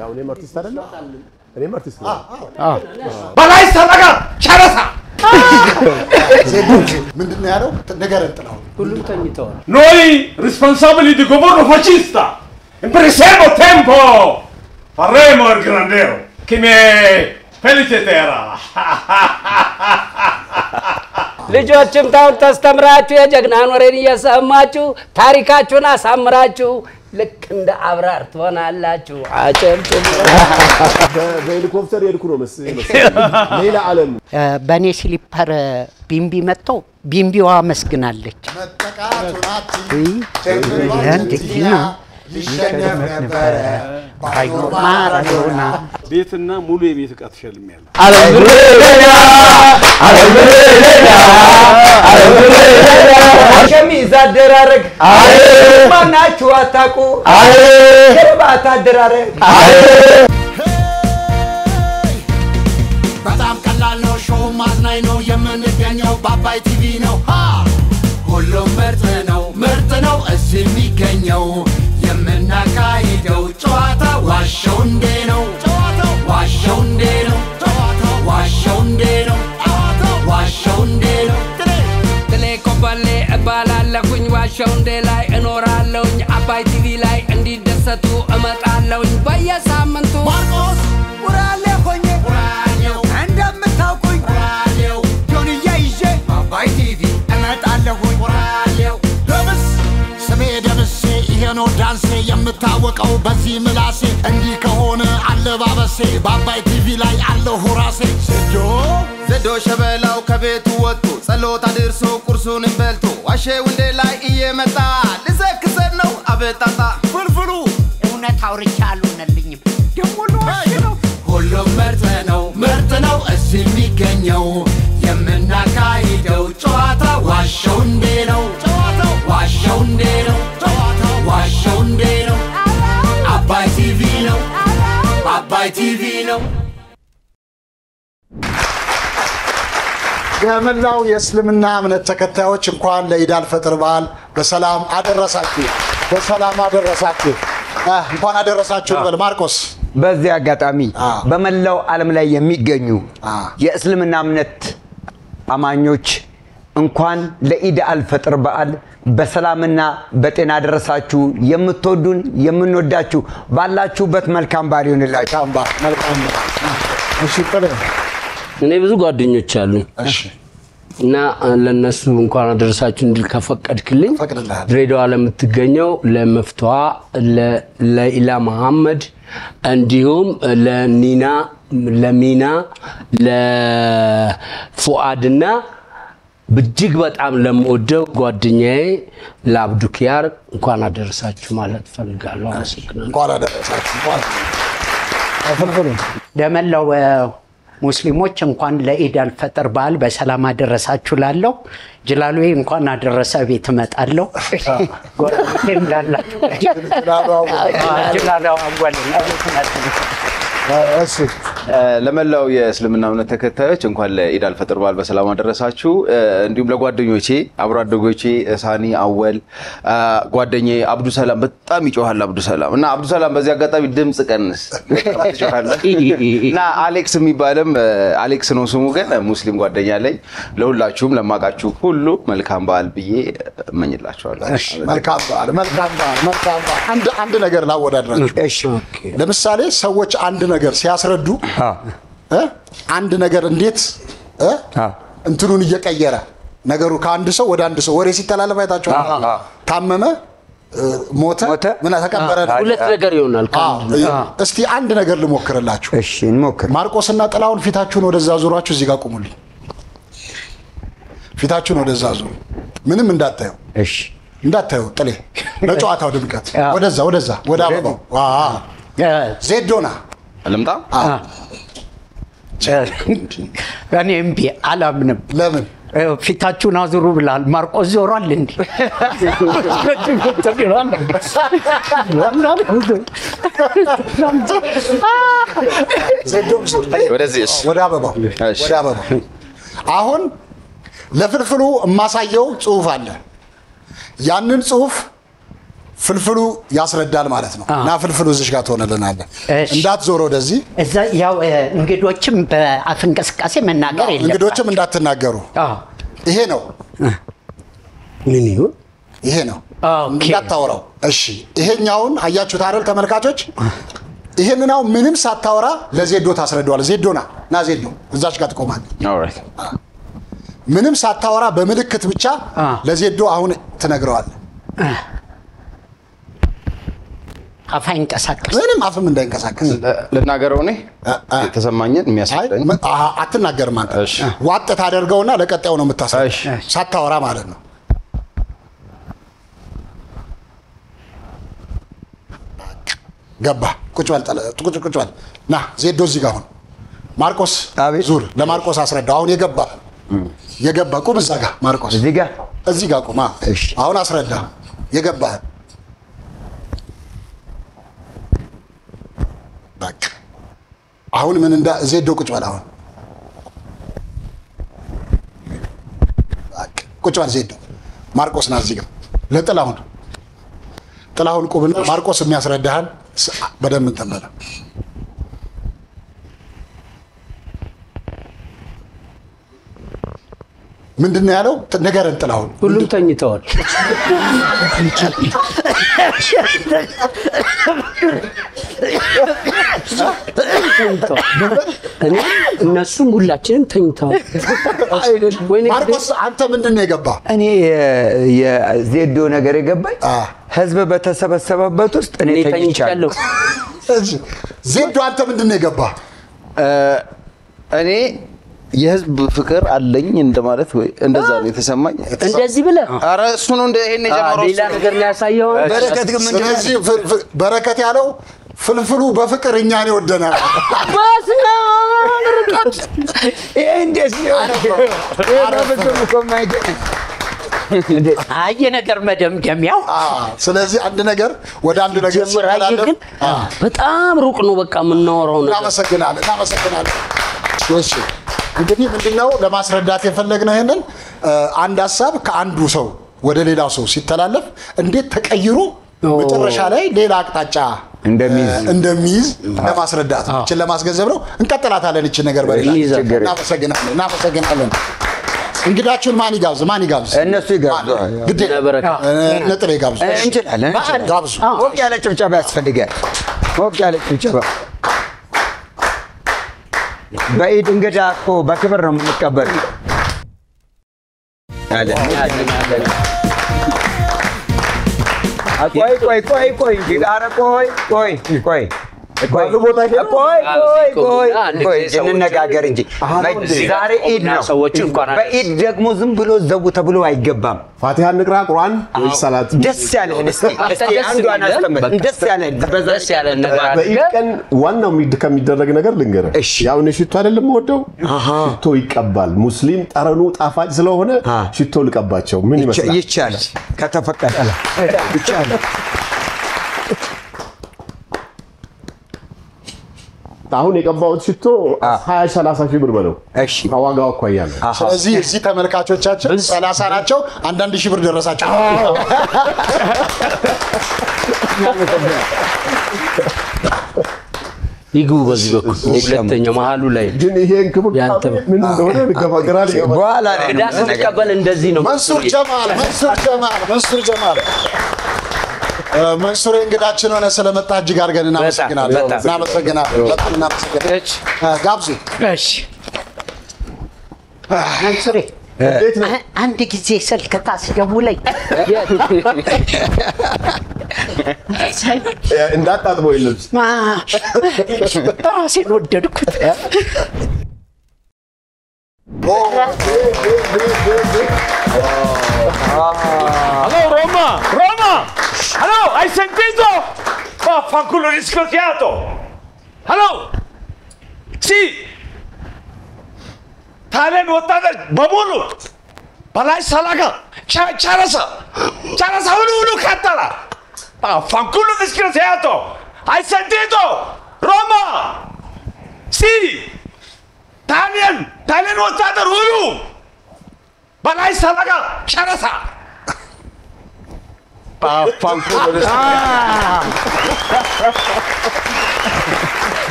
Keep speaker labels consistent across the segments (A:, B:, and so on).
A: ያው እኔ አርቲስት አይደለም እኔ አርቲስት ነኝ
B: በላይ ሰረጋ ቻረሳ
C: ምንድነው ያለው ነገር እንጥላው
D: ሁሉም ተኝተዋል
B: noi responsabili di governo fascista in breve tempo faremo il grandero che mi feliciterà
D: ልጆችም ታውን ተስተምራችሁ የጀግናን ወሬን እየሰማችሁ ታሪካችሁን አሳምራችሁ ልክ እንደ አብራር ትሆናላችሁ አጨብጭቡ
A: በሄሊኮፕተር የልኩ ነው መሰለኝ ሌላ ዓለም
E: በኔ ስሊፐር ቢምቢ መጥቶ ቢምቢዋ መስግናለች
C: መጠቃቱናቲ
E: እንዴና
C: ይሸነፍ ነበር
E: ማራዶና
B: ቤትና ሙሉ የቤት ዕቃ ተሸልሚያለሁ
D: ሸሚዝ አደራረግ ማናችሁ አታቁ ከባት አደራረግ
C: በጣም ቀላል ነው ሾው ማዝናኝ ነው የምንገኘው በአባይ ቲቪ ነው ሁሉም ምርጥ ነው እዚህ የሚገኘው የምናካሂደው ጨዋታ ዋሸው እንዴ ነው
D: ተሌኮበሌ እባላለሁኝ ዋሸው እንዴ ላይ እኖራለሁኝ አባይ ቲቪ ላይ እንዲደሰቱ እመጣለሁኝ በየሳምንቱ
C: ማርቆስ ውራሌ ሆኜ እንደምታውቁኝ ጆንያ ይዤ አባይ ቲቪ እመጣለሁኝ ደምሴ ይሄ ነው ዳንሴ የምታወቀው በዚህ ምላሴ እንዲህ ከሆነ አለባበሴ በአባይ ቲቪ ላይ አለሁ ራሴ ዘዶ ሸበላው ከቤቱ ወጥቶ ጸሎት አድርሶ ቁርሱን በልቶ ዋሸው እንዴ ላይ እየመጣ ልዘክሰን ነው አበጣጣ ፍልፍሉ
E: እውነት አውርቻለሁ ነልኝም ደሞ ነው
C: ሁሉም ምርጥ ነው እዚህ የሚገኘው የምናካሂደው ጨዋታ ዋሸው እንዴ ነው አባይ ቲቪ ነው የመላው የእስልምና እምነት ተከታዮች እንኳን ለኢድ አልፈጥር በዓል በሰላም አደረሳችሁ እንኳን አደረሳችሁ በል ማርቆስ
F: በዚህ አጋጣሚ በመላው ዓለም ላይ የሚገኙ የእስልምና እምነት አማኞች እንኳን ለኢድ አልፈጥር በዓል በሰላምና በጤና አደረሳችሁ የምትወዱን የምንወዳችሁ ባላችሁበት መልካም በዓል ይሁንላችሁ
C: እሺ ጥሩ
D: እኔ ብዙ ጓደኞች አሉኝ እና ለነሱ እንኳን አደረሳችሁ እንድል ከፈቀድክልኝ ድሬዳዋ ለምትገኘው ለመፍቷ ለኢላ መሐመድ እንዲሁም ለሚና ለፉአድና በጅግ በጣም ለምወደው ጓደኛዬ ለአብዱኪያር እንኳን አደረሳችሁ ማለት ፈልጋለሁ አመሰግናለሁ
C: እንኳን አደረሳችሁ
E: ለመላው ሙስሊሞች እንኳን ለኢድ አልፈጥር በዓል በሰላም አደረሳችሁ ላለው ጅላሉዬ እንኳን አደረሰ ቤት መጣለው ጎረቤቴም ላላችሁ ጅላሉ አወል
C: እሺ
G: ለመላው የእስልምና እምነት ተከታዮች እንኳን ለኢድ አልፈጥር በዓል በሰላም አደረሳችሁ እንዲሁም ለጓደኞቼ አብሮ አደጎቼ ሳኒ አወል ጓደኛዬ አብዱ ሰላም በጣም ይጮሃል አብዱ ሰላም እና አብዱ ሰላም በዚህ አጋጣሚ ድምጽ ቀንስ እና አሌክስ የሚባልም አሌክስ ነው ስሙ ግን ሙስሊም ጓደኛ አለኝ ለሁላችሁም ለማቃችሁ ሁሉ መልካም በዓል ብዬ እመኝላችኋለሁ
C: እሺ መልካም በዓል አንድ ነገር ላወዳድራችሁ
E: እሺ
C: ለምሳሌ ሰዎች አንድ ነገር ሲያስረዱ አንድ ነገር እንዴት እንትኑን እየቀየረ ነገሩ ከአንድ ሰው ወደ አንድ ሰው ወሬ ሲተላለፍ አይታችሁ ታመመ ሞተ ምን ተቀበረ
D: ሁለት ነገር ይሆናል
C: እስቲ አንድ ነገር ልሞክርላችሁ
F: እሺ እንሞክር
C: ማርቆስና ጥላውን ፊታችሁን ወደዛ ዙራችሁ እዚህ ጋር ቆሙልኝ ፊታችሁን ወደዛ ዙሩ ምንም እንዳታዩ
F: እሺ
C: እንዳታዩ ጥሌ ለጨዋታው ድምቀት ወደዛ ወደ አበባው ዜዶና
G: አለምጣ
E: እኔ እምቢ አላምንም
C: ለምን
E: ፊታችሁን አዙሩ ብላል ማርቆስ ዞሯል እንዴ
C: ዜዶም ዞር
G: ወደዚህ
C: ወደ አበባው አሁን ለፍልፍሉ ማሳየው ጽሁፍ አለ ያንን ጽሁፍ
H: ፍልፍሉ ያስረዳል ማለት ነው እና ፍልፍሉ እዚህ ጋር ትሆነልናለህ እንዳትዞር ወደዚህ
E: እዛ ያው እንግዶችም በአፍ እንቅስቃሴ መናገር የለም
H: እንግዶችም እንዳትናገሩ ይሄ ነው
D: ምን ይሁን
H: ይሄ ነው እንዳታወራው እሺ ይሄኛውን አያችሁት አይደል ተመልካቾች ይሄንን አሁን ምንም ሳታወራ ለዜዶ ታስረዳዋለህ ዜዶና ና ዜዶ እዛች ጋር ትቆማለህ
G: ኦልራይት
H: ምንም ሳታወራ በምልክት ብቻ ለዜዶ አሁን ትነግረዋለህ
E: አፋ ይንቀሳቀስ
H: ምንም አፍም እንዳይንቀሳቀስ
G: ልናገረው እኔ የተሰማኝን የሚያስረዳኝ
H: አትናገርም አንተ ዋጥ ታደርገውና ለቀጣዩ ነው የምታስረዳው ሳታወራ ማለት ነው ገባ ቁጭ በል ና ዜዶ እዚህ ጋር አሁን ማርቆስ ዙር ለማርቆስ አስረዳው አሁን የገባ ቁም እዛ ጋር ማርቆስ እዚህ ጋር ቁም አሁን አስረዳ የገባ በቃ አሁን ምን እንዳ ዜዶ ቁጭ በል አሁን በቃ ቁጭ በል ዜዶ ማርቆስ ና እዚህ ጋር ጥላሁን ቁምና ማርቆስ የሚያስረዳህን በደም እንተመለ ምንድነው ያለው ነገርን ጥላሁን
D: ሁሉም ተኝተዋል እኔ እነሱም ሁላችንም ተኝተዋል
H: ማርቆስ አንተ ምንድነው የገባ
F: እኔ የዜዶ ነገር የገባኝ ህዝብ በተሰበሰበበት ውስጥ እኔ ተኝቻለሁ
H: ዜዶ አንተ ምንድነው የገባ
G: እኔ የህዝብ ፍቅር አለኝ እንደማለት ወይ እንደዛ ነው የተሰማኝ
D: እንደዚህ ብለ
G: አረ እሱ ነው እንደ ይሄን የጀመረው
D: ሌላ ነገር ነው ያሳየው
H: በረከት ግን ስለዚህ በረከት ያለው ፍልፍሉ በፍቅር እኛን ይወደናል
D: ባስና ርቀት
F: እንደዚህ ነው በፍቅር ኮማይደ
E: አየ ነገር መደምደሚያው
H: ስለዚህ አንድ ነገር ወደ አንድ ነገር
D: ግን በጣም ሩቅ ነው በቃ የምናወራው ነገር
H: እናመሰግናለን እሺ እንግዲህ ምንድነው ለማስረዳት የፈለግነው ይሄንን አንድ ሐሳብ ከአንዱ ሰው ወደ ሌላው ሰው ሲተላለፍ እንዴት ተቀይሮ መጨረሻ ላይ ሌላ አቅጣጫ እንደሚይዝ ለማስረዳት ነው እቺ ለማስገንዘብ ነው እንቀጥላታለን እቺ ነገር በሌላ እናመሰግናለን እንግዳችሁን ማን ይጋብዝ
F: እነሱ ይጋብዙ
H: ግድ ነጥሬ ይጋብዙ
F: እንችላለን ጋብዙ ሞቅ ያለ ጭብጨባ ያስፈልጋል ሞቅ ያለ ጭብጨባ በኢድ እንግዳ እኮ በክብር ነው የምንቀበለው ቆይ ኧረ ቆይ እንነጋገር እንጂ ዛሬ ኢድ ነው በኢድ ደግሞ ዝም ብሎ ዘቡ ተብሎ አይገባም
A: ፋቲሃ ንቅራ ቁርአን ሰላት
F: ደስ ያለህን እስቲ አንዷን አስተምር ደስ ያለህን
A: በኢድ ቀን ዋናው ከሚደረግ ነገር ልንገርህ ያው ነው ሽቶ አይደለም ወደው ሽቶ ይቀባል ሙስሊም ጠረኑ ጣፋጭ ስለሆነ ሽቶ ልቀባቸው ምን ይመስላል
F: ይቻላል ከተፈቀደ ይቻላል
A: አሁን የቀባውት ሽቶ 20-30 ሺህ ብር በለው እሺ ዋጋው አኳያ ነው
H: ስለዚህ እዚህ ተመልካቾቻችን 30 ናቸው አንዳንድ ሺህ ብር ደረሳቸው
D: ይግቡ በዚህ በኩል ሁለተኛው መሃሉ ላይ
A: ግን ይሄን ክቡር ምን እንደሆነ ልከፋገራል
F: በኋላ ላይ
D: ዳስ ተቀበል እንደዚህ ነው
H: መንሱር ጀማል መንሱር እንግዳችን ሆነ ስለመጣ እጅግ አድርገን እናመሰግናለን ጋብዙ
E: እሺ መንሱሬ አንድ ጊዜ ስልክ ታስደውለኝ
A: እንዳጣጥበው ይልብስ
E: ራሴን ወደድኩት
B: Allo Roma! Allo, hai sentito? Vaffanculo disgraziato! Allo! Sì! Talen ወጣቶች በሙሉ በላይ ሰላጋ ቻራሳ ሁሉ ካታላ Vaffanculo disgraziato! Hai sentito? Roma! Sì! Talen ወጣቶች ሁሉ በላይ ሰላጋ ቻራሳ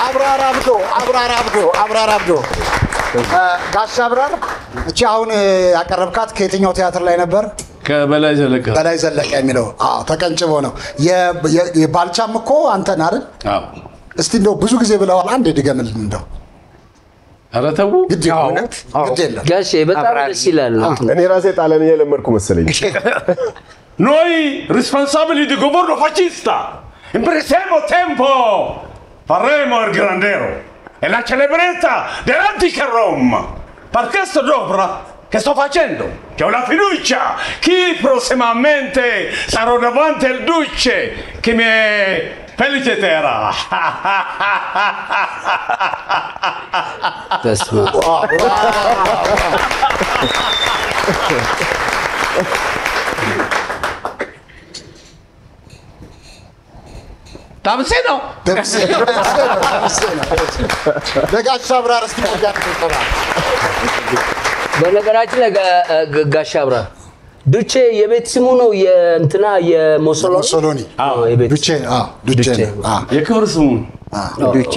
H: አብራር አብዶ ጋሽ አብራር እቺ አሁን ያቀረብካት ከየትኛው ቲያትር ላይ ነበር?
B: ከበላይ ዘለቀ
H: በላይ ዘለቀ የሚለው ተቀንጭቦ ነው። የባልቻም እኮ አንተን አይደል? እስቲ እንደው ብዙ ጊዜ ብለዋል፣ አንዴ ድገምልን እንደው።
B: ኧረ ተው
H: ግድ የለም
D: ጋሼ በጣም ደስ ይላል።
A: እኔ ራሴ ጣሊያንኛ ለመድኩ መሰለኝ።
B: Noi responsabili di governo fascista in brevissimo tempo faremo il grandero e la celebrezza dell'antica Roma. Per questa opera che sto facendo, che ho la fiducia che prossimamente sarò davanti al duce che mi feliciterà.
H: ደጋሽ አብራር እስቲ
D: በነገራችን ላይ ጋሽ አብራር ዱቼ የቤት ስሙ ነው የእንትና የሞሶሎኒ የቤት
H: ዱቼ
B: የክብር ስሙ
F: ዱቼ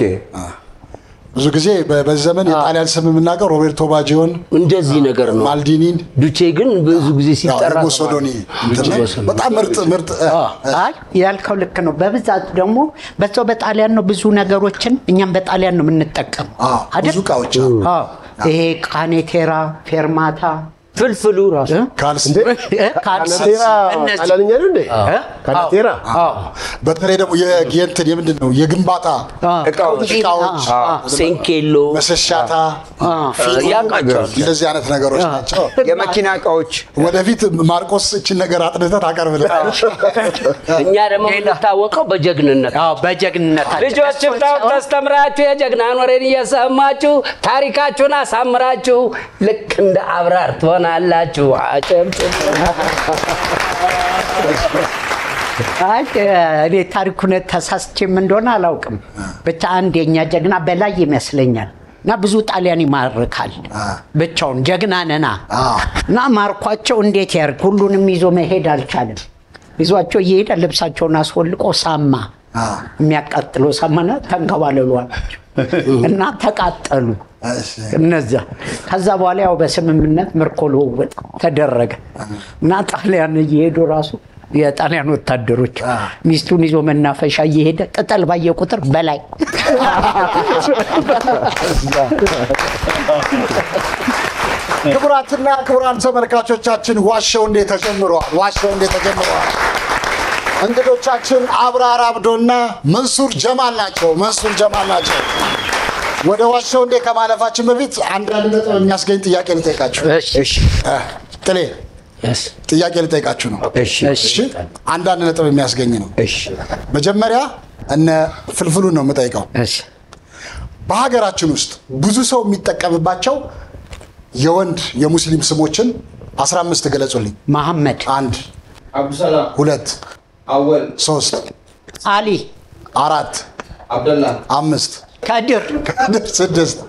H: ብዙ ጊዜ በዘመን የጣሊያን ስም የምናውቀው ሮቤርቶ ባጂዮን
D: እንደዚህ ነገር ነው።
H: ማልዲኒን
D: ዱቼ ግን ብዙ ጊዜ ሲጠራ
H: ሙሶሎኒ በጣም ምርጥ
E: አይ ያልከው ልክ ነው። በብዛት ደግሞ በዛው በጣሊያን ነው ብዙ ነገሮችን እኛም በጣሊያን ነው የምንጠቀም
H: ብዙ እቃዎች
E: ይሄ ካኔቴራ ፌርማታ
D: ፍልፍሉ ራሱ
A: ካናቴራ ጣሊያንኛ ነው እንዴ? ካናቴራ
H: በተለይ ደግሞ የእንትን የምንድን ነው የግንባታ እቃዎች
D: ሴንኬሎ
H: መሰሻታ
D: ያቃቸው
H: እንደዚህ አይነት ነገሮች ናቸው።
F: የመኪና እቃዎች
H: ወደፊት ማርቆስ እቺን ነገር አጥንተህ ታቀርብልናለህ።
D: እኛ ደግሞ የምንታወቀው በጀግንነት
E: በጀግንነት
D: ልጆች ተስተምራችሁ የጀግናን ወሬን እየሰማችሁ ታሪካችሁን አሳምራችሁ ልክ እንደ አብራር ትሆናላችሁ። አጨብጭቡ።
E: እኔ ታሪኩን ተሳስቼም እንደሆነ አላውቅም። ብቻ አንድ የኛ ጀግና በላይ ይመስለኛል እና ብዙ ጣሊያን ይማርካል ብቻውን ጀግና ነና እና ማርኳቸው እንዴት ያርግ ሁሉንም ይዞ መሄድ አልቻለም። ይዟቸው እየሄደ ልብሳቸውን አስወልቆ ሳማ የሚያቃጥለው ሳማና ተንከባለሏል እና ተቃጠሉ እነዛ። ከዛ በኋላ ያው በስምምነት ምርኮሎ ተደረገ እና ጣሊያን እየሄዱ ራሱ የጣሊያን ወታደሮች ሚስቱን ይዞ መናፈሻ እየሄደ ቅጠል ባየ ቁጥር በላይ
H: ክቡራትና ክቡራን ተመልካቾቻችን ዋሻው እንዴት ተጀምሯል። እንግዶቻችን አብራር አብዶና መንሱር ጀማል ናቸው። ወደ ዋሻው እንዴት ከማለፋችን በፊት አንዳንድ ነጥብ የሚያስገኝ ጥያቄ ልጠይቃችሁ።
F: እሺ
H: ጥሌ ጥያቄ ልጠይቃችሁ ነው። እሺ አንዳንድ ነጥብ የሚያስገኝ ነው።
F: እሺ
H: መጀመሪያ እነ ፍልፍሉን ነው የምጠይቀው።
E: እሺ
H: በሀገራችን ውስጥ ብዙ ሰው የሚጠቀምባቸው የወንድ የሙስሊም ስሞችን 15 ገለጹልኝ።
E: መሐመድ
H: 1
G: አብዱሰላም
H: 2
G: አወል
H: 3
E: አሊ
H: 4
G: አብደላ
H: 5
E: ከድር
H: 6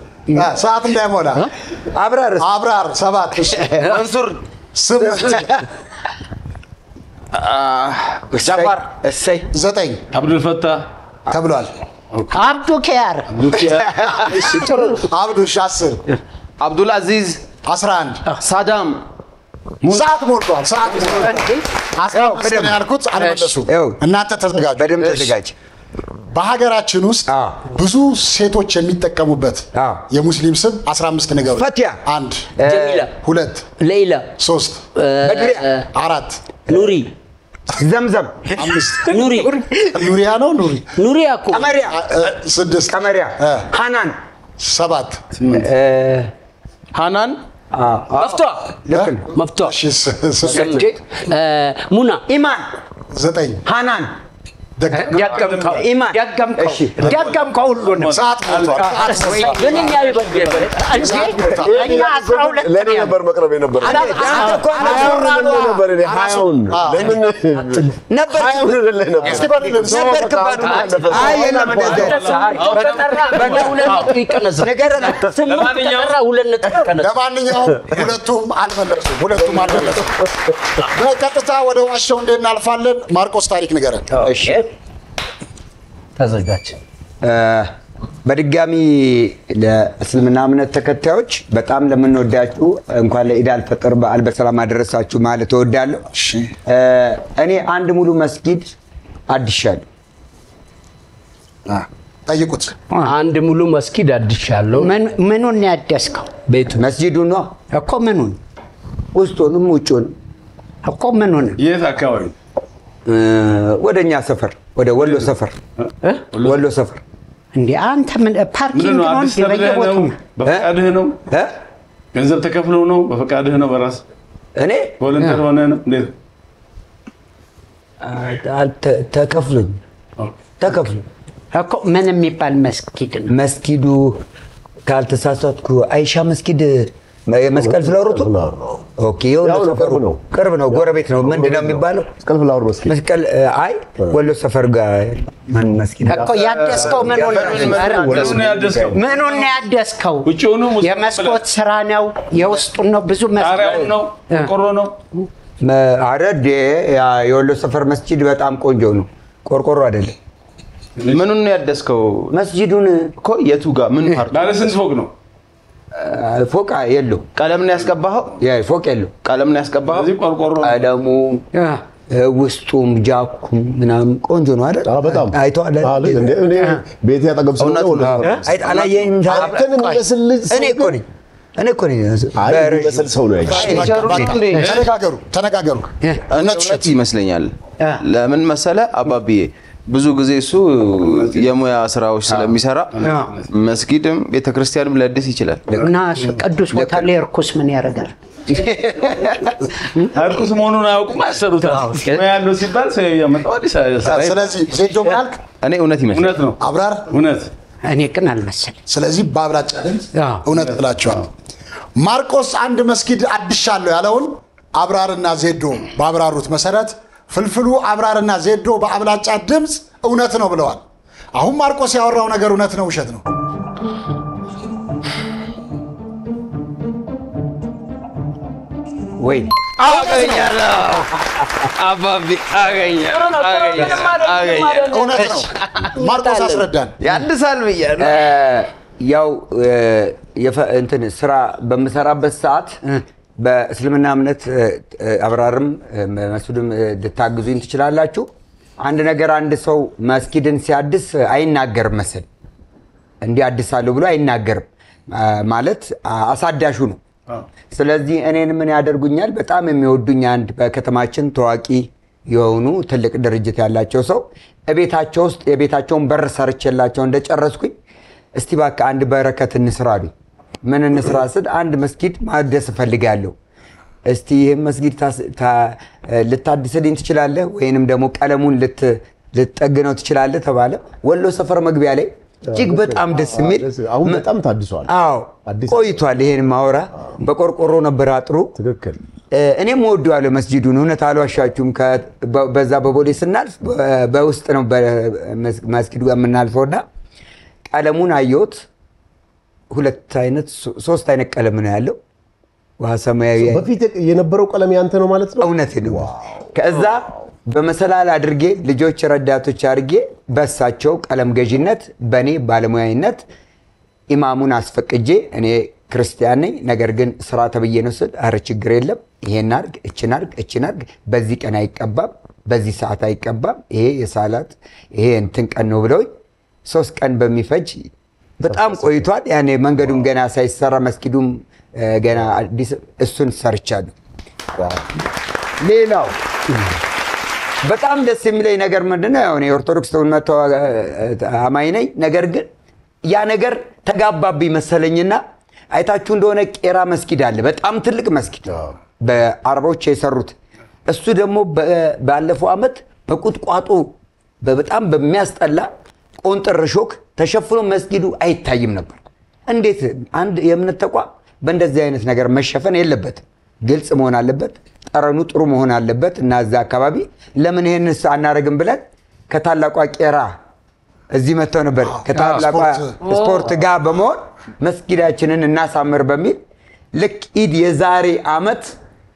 H: ሰዓት እንዳይሞላ አብራር 7
F: መንሱር
H: 8
F: ጃፋር እሰይ
H: 9
B: አብዱል ፈታህ
H: ተብሏል።
E: አብዱ ኪያር
H: አብዱ 10
G: አብዱል አዚዝ
H: 11
G: ሳዳም
H: ሰዓት ሞልቷል። ያልኩት አልመለሱም። እናንተ ተዘጋጁ።
F: በደምብ ተዘጋጅ።
H: በሀገራችን ውስጥ ብዙ ሴቶች የሚጠቀሙበት የሙስሊም ስም 15 ነገሮች።
F: ፈቲያ
H: 1
D: ጀሚላ
H: 2
D: ሌይላ
H: 3
F: በድሪያ
H: 4
D: ኑሪ
H: 5 ኑሪያ ነው
D: ኑሪያ እኮ
F: ቀመሪያ
H: 6
F: ቀመሪያ ሃናን
H: 7
G: ሃናን
D: መፍቷ
H: ሙና
D: ሙና
F: ኢማን
H: 9
F: ሃናን
E: ደገምከው ሁሉንም
H: ሰዓት ሞልቷል።
E: ግን እኛ እኛ 12
A: ለኔ ነበር መቅረብ የነበረ ነበር እኔ 20ውን ለምን
F: ነበር
H: እስቲ በሉልን
F: አይ የለም
H: ለማንኛውም ሁለቱም አልመለሱም። በቀጥታ ወደ ዋሻው እናልፋለን። ማርቆስ ታሪክ ንገረን።
F: እሺ
D: ተዘጋጅ።
F: በድጋሚ ለእስልምና እምነት ተከታዮች በጣም ለምንወዳችሁ እንኳን ለኢድ አልፈጥር በዓል በሰላም አደረሳችሁ ማለት እወዳለሁ። እኔ አንድ ሙሉ መስጊድ አድሻለሁ።
H: ጠይቁት።
D: አንድ ሙሉ መስጊድ አድሻለሁ።
E: ምኑን ያደስከው?
F: ቤቱ መስጂዱ ነው
E: እኮ ምኑን?
F: ውስጡንም ውጭውን
E: እኮ ምኑን?
B: የት አካባቢ?
F: ወደኛ ሰፈር ወደ ወሎ ሰፈር ወሎ ሰፈር
E: እንዴ አንተ ምን ፓርኪንግ ነው እንዴ? በየቦታው
B: በፈቃድህ ነው? ገንዘብ ተከፍለው ነው? በፈቃድህ ነው? በራስ
F: እኔ
B: ቮለንተር ሆነ ነው? እንዴት
F: ተከፍሎኝ
E: እኮ ምን የሚባል መስጊድ ነው?
F: መስጊዱ ካልተሳሳትኩ አይሻ መስጊድ የመስቀል ፍላወሩ ኦኬ የወሎ ሰፈር ነው። ቅርብ ነው፣ ጎረቤት ነው። ምንድነው የሚባለው?
A: መስቀል ፍላወር መስጊድ።
F: መስቀል አይ ወሎ ሰፈር ጋር ማን መስጊድ
E: እኮ ያደስከው ምኑን ያደስከው? የመስኮት ስራ ነው? የውስጡን ነው? ብዙ
B: መስጊድ ነው? ቆርቆሮ ነው?
F: አረድ የወሎ ሰፈር መስጊድ በጣም ቆንጆ ነው። ቆርቆሮ አይደለም።
G: ምኑን ነው ያደስከው?
F: መስጊዱን
G: እኮ የቱ ጋር ምን ፓርት?
B: ባለ ስንት ፎቅ ነው?
F: ፎቅ የለው።
G: ቀለም ነው ያስቀባኸው?
F: ፎቅ የለው።
G: ቀለም ነው ያስቀባኸው?
B: እዚህ ቆርቆሮ
F: ቀለሙ ውስጡም ጃኩም ምናምን ቆንጆ ነው አይደል?
A: በጣም
F: አይተዋል።
A: እኔ ቤት ያጠገብ ስለሆነ
F: አላየህም? እኔ እኮ ነኝ
A: በስል ሰው ነው
H: ተነጋገሩ።
G: እውነት ይመስለኛል። ለምን መሰለ አባብዬ ብዙ ጊዜ እሱ የሙያ ስራዎች ስለሚሰራ መስጊድም ቤተክርስቲያንም ለድስ ይችላል
E: እና ቅዱስ ቦታ ላይ እርኩስ ምን ያደርጋል?
B: እርኩስ መሆኑን አያውቁም። ያሰሩታል ያለው ሲባል ሰው ያመጣው አዲስ አበባ።
H: ስለዚህ ዜዶ ማልክ
G: እኔ እውነት ይመስላል።
B: እውነት ነው።
H: አብራር
B: እውነት።
E: እኔ ግን አልመሰለኝ።
H: ስለዚህ በአብላጫ ድምፅ እውነት ብላችኋል። ማርቆስ አንድ መስጊድ አድሻለሁ ያለውን አብራርና ዜዶ ባብራሩት መሰረት ፍልፍሉ አብራርና ዜዶ በአብላጫ ድምፅ እውነት ነው ብለዋል። አሁን ማርቆስ ያወራው ነገር እውነት ነው ውሸት ነው?
F: ወይ
G: አገኛለሁ አባቢ አገኛለሁ።
H: እውነት ነው። ማርቆስ አስረዳን።
G: ያድሳል ብያለሁ።
F: ያው እንትን ስራ በምሰራበት ሰዓት በእስልምና እምነት አብራርም መስጊድም ልታግዙኝ ትችላላችሁ። አንድ ነገር አንድ ሰው መስጊድን ሲያድስ አይናገርም መሰል እንዲህ አድሳለሁ ብሎ አይናገርም ማለት አሳዳሹ ነው። ስለዚህ እኔን ምን ያደርጉኛል? በጣም የሚወዱኝ አንድ በከተማችን ታዋቂ የሆኑ ትልቅ ድርጅት ያላቸው ሰው እቤታቸው ውስጥ የቤታቸውን በር ሰርቼላቸው እንደጨረስኩኝ እስቲ እባክህ አንድ በረከት እንስራ አሉኝ። ምን እንስራ ስል አንድ መስጊድ ማደስ እፈልጋለሁ። እስቲ ይሄን መስጊድ ልታድስልኝ ትችላለህ ወይንም ደግሞ ቀለሙን ልትጠግነው ትችላለህ ተባለ። ወሎ ሰፈር መግቢያ ላይ እጅግ በጣም ደስ የሚል
A: አሁን በጣም ታድሷል።
F: አዎ ቆይቷል። ይሄን ማውራ በቆርቆሮ ነበር አጥሩ።
A: ትክክል።
F: እኔም ወደዋለሁ መስጊዱን፣ እውነት አልዋሻችሁም። በዛ በቦሌ ስናልፍ በውስጥ ነው መስጊዱ የምናልፈውና ቀለሙን አየሁት። ሁለት አይነት ሶስት አይነት ቀለም ነው ያለው። ውሃ ሰማያዊ።
A: በፊት የነበረው ቀለም ያንተ ነው ማለት ነው?
F: እውነት ነው። ከዛ በመሰላል አድርጌ ልጆች ረዳቶች አድርጌ በሳቸው ቀለም ገዢነት በኔ ባለሙያነት ኢማሙን አስፈቅጄ እኔ ክርስቲያን ነኝ ነገር ግን ስራ ተብዬ ነው ስል አረ ችግር የለም ይሄን አርግ እቺን አርግ በዚህ ቀን አይቀባም በዚህ ሰዓት አይቀባም ይሄ የሳላት ይሄ እንትን ቀን ነው ብለው 3 ቀን በሚፈጅ በጣም ቆይቷል። ያኔ መንገዱም ገና ሳይሰራ መስጊዱም ገና አዲስ እሱን ሰርቻለሁ። ሌላው በጣም ደስ የሚለኝ ነገር ምንድነው? ያው እኔ ኦርቶዶክስ ተውነት አማኝ ነኝ። ነገር ግን ያ ነገር ተጋባብኝ መሰለኝና አይታችሁ እንደሆነ ቄራ መስጊድ አለ፣ በጣም ትልቅ መስጊድ በአረቦች የሰሩት። እሱ ደግሞ ባለፈው አመት በቁጥቋጦ በጣም በሚያስጠላ ቆንጥር ሾክ ተሸፍኖ መስጊዱ አይታይም ነበር። እንዴት አንድ የእምነት ተቋም በእንደዚህ አይነት ነገር መሸፈን የለበትም። ግልጽ መሆን አለበት። ጠረኑ ጥሩ መሆን አለበት እና እዛ አካባቢ ለምን ይሄንስ አናረግም ብለን ከታላቋ ቄራ እዚህ መጥተው ነበር ከታላቋ ስፖርት ጋር በመሆን መስጊዳችንን እናሳምር በሚል ልክ ኢድ የዛሬ ዓመት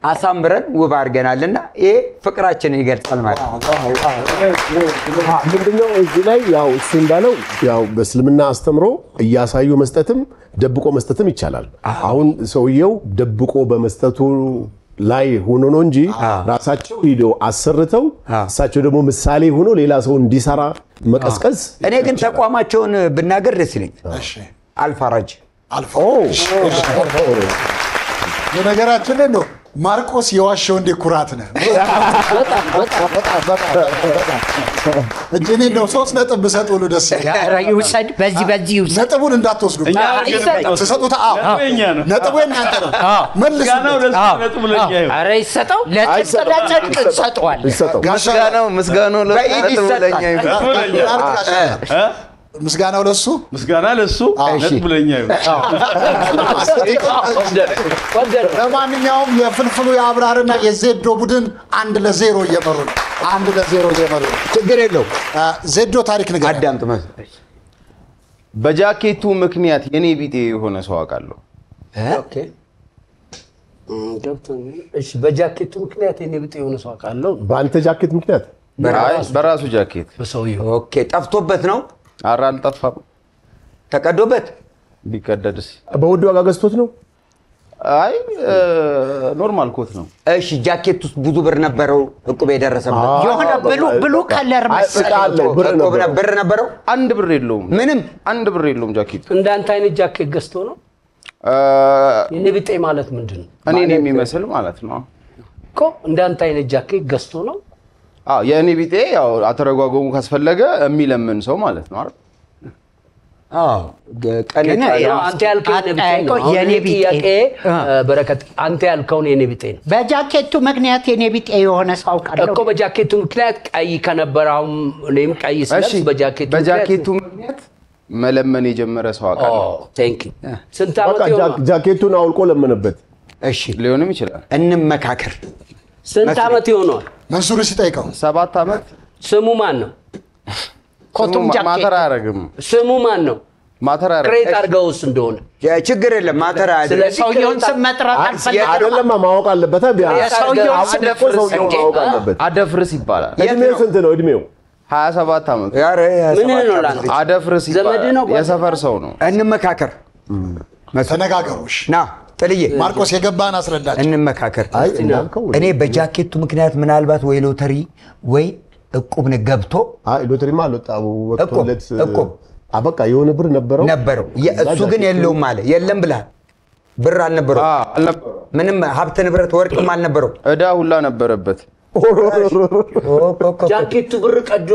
F: አሳምረን ውብ አድርገናልና ይሄ ፍቅራችንን ይገልጻል ማለት ነው።
A: ምንድነው እዚህ ላይ ያው እሱ እንዳለው ያው በእስልምና አስተምሮ እያሳዩ መስጠትም ደብቆ መስጠትም ይቻላል። አሁን ሰውየው ደብቆ በመስጠቱ ላይ ሆኖ ነው እንጂ ራሳቸው ሂደው አሰርተው እሳቸው ደግሞ ምሳሌ ሆኖ ሌላ ሰው እንዲሰራ መቀስቀስ።
F: እኔ ግን ተቋማቸውን ብናገር ደስ ይለኛል።
H: እሺ
F: አልፋራጅ
H: የነገራችን ነው ማርቆስ የዋሸው እንደ ኩራት ነው። እኔ ነው 3 ነጥብ ብሰጥ ሁሉ ደስ
E: ይላል። ይውሰድ በዚህ ይውሰድ።
H: ነጥቡን እንዳትወስዱ ተሰጡት። ነጥቡ የእናንተ ነው። መልስ
B: ነጥቡ ለኛ ይሁን።
E: ኧረ ይሰጠው ለጽድቅ ሰጠዋል።
G: ምስጋናው ለነጥቡ ለኛ ይሁን።
H: ምስጋናው ለሱ
B: ነጥቡ ለኛ ይሁን።
H: ለማንኛውም የፍልፍሉ የአብራርና የዜዶ ቡድን 1-0 እየመሩ ነው። 1-0 እየመሩ ነው።
F: ችግር የለው።
H: ዜዶ ታሪክ ንገር።
F: አዳምጥ።
G: በጃኬቱ ምክንያት የኔ ቢጤ የሆነ ሰው አውቃለሁ።
D: ኦኬ እሺ። በጃኬቱ ምክንያት የኔ ቢጤ የሆነ ሰው አውቃለሁ።
A: በአንተ ጃኬት ምክንያት?
G: በራሱ ጃኬት
D: በሰውየው።
F: ኦኬ ጠፍቶበት ነው?
G: ኧረ አልጠፋም።
F: ተቀዶበት?
G: ቢቀደድስ?
A: በውድ ዋጋ ገዝቶት ነው?
G: አይ ኖርማል ኮት ነው።
F: እሺ ጃኬት ውስጥ ብዙ ብር ነበረው? እቁብ የደረሰበት
E: የሆነ ብሉ ከለር
A: መሰለኝ
F: ብር ነበረው?
G: አንድ ብር የለውም።
F: ምንም
G: አንድ ብር የለውም ጃኬት።
D: እንዳንተ አይነት ጃኬት ገዝቶ ነው? የኔ ቢጤ ማለት ምንድን ነው?
G: እኔን የሚመስል ማለት ነው
D: እኮ። እንዳንተ አይነት ጃኬት ገዝቶ ነው?
G: አዎ የኔ ቢጤ ያው አተረጓጎሙ ካስፈለገ የሚለምን ሰው ማለት ነው አይደል?
F: አዎ ቀን
D: አንተ ያልከው የኔ ቢጤ በረከት፣ አንተ ያልከው የኔ ቢጤ ነው።
E: በጃኬቱ ምክንያት የኔ ቢጤ የሆነ ሰው አውቃለሁ
D: እኮ። በጃኬቱ ምክንያት ቀይ ከነበረው እኔም ቀይ ስለብስ
G: በጃኬቱ ምክንያት መለመን የጀመረ ሰው አውቃለሁ።
D: ቴንክ ዩ። ስንት ዓመት ይሆናል?
A: ጃኬቱን አውልቆ ለመነበት።
F: እሺ
G: ሊሆንም ይችላል።
F: እንመካከር።
D: ስንት ዓመት ይሆናል?
H: መንሱር ሲጠይቀው
G: 7 ዓመት።
D: ስሙ ማን ነው?
E: ኮቱም ጃኬት
G: ማተር አያረግም።
D: ስሙ ማን ነው?
G: ማተር አያረግም።
D: ክሬት አድርገውስ እንደሆነ
F: ችግር የለም። ማተር
E: ስለዚህ ሰውየውን ስም መጥራት አልፈልግም።
A: አይደለም ማወቅ አለበት።
E: ሰውየውን
A: ማወቅ አለበት።
G: አደፍርስ ይባላል።
A: እድሜው ስንት ነው? እድሜው
G: 27 ዓመት።
D: ምን ነው ላንተ?
G: አደፍርስ ይባላል። የሰፈር ሰው ነው።
F: እንመካከር።
H: ተነጋገሩሽ
F: ና ጥልዬ
H: ማርቆስ የገባን አስረዳች።
F: እንመካከር።
A: አይ እንዳልከው
F: እኔ በጃኬቱ ምክንያት ምናልባት ወይ ሎተሪ ወይ እቁብ ገብቶ
A: አይ ሎተሪማ አልወጣው ወጥቶለት
F: እቁብ
A: በቃ የሆነ ብር ነበረው።
F: እሱ ግን የለውም አለ። የለም ብለሃል። ብር አልነበረው። ምንም ሀብት ንብረት ወርቅም አልነበረው።
G: እዳ ሁላ ነበረበት።
D: ጃኬቱ ብር ቀዶ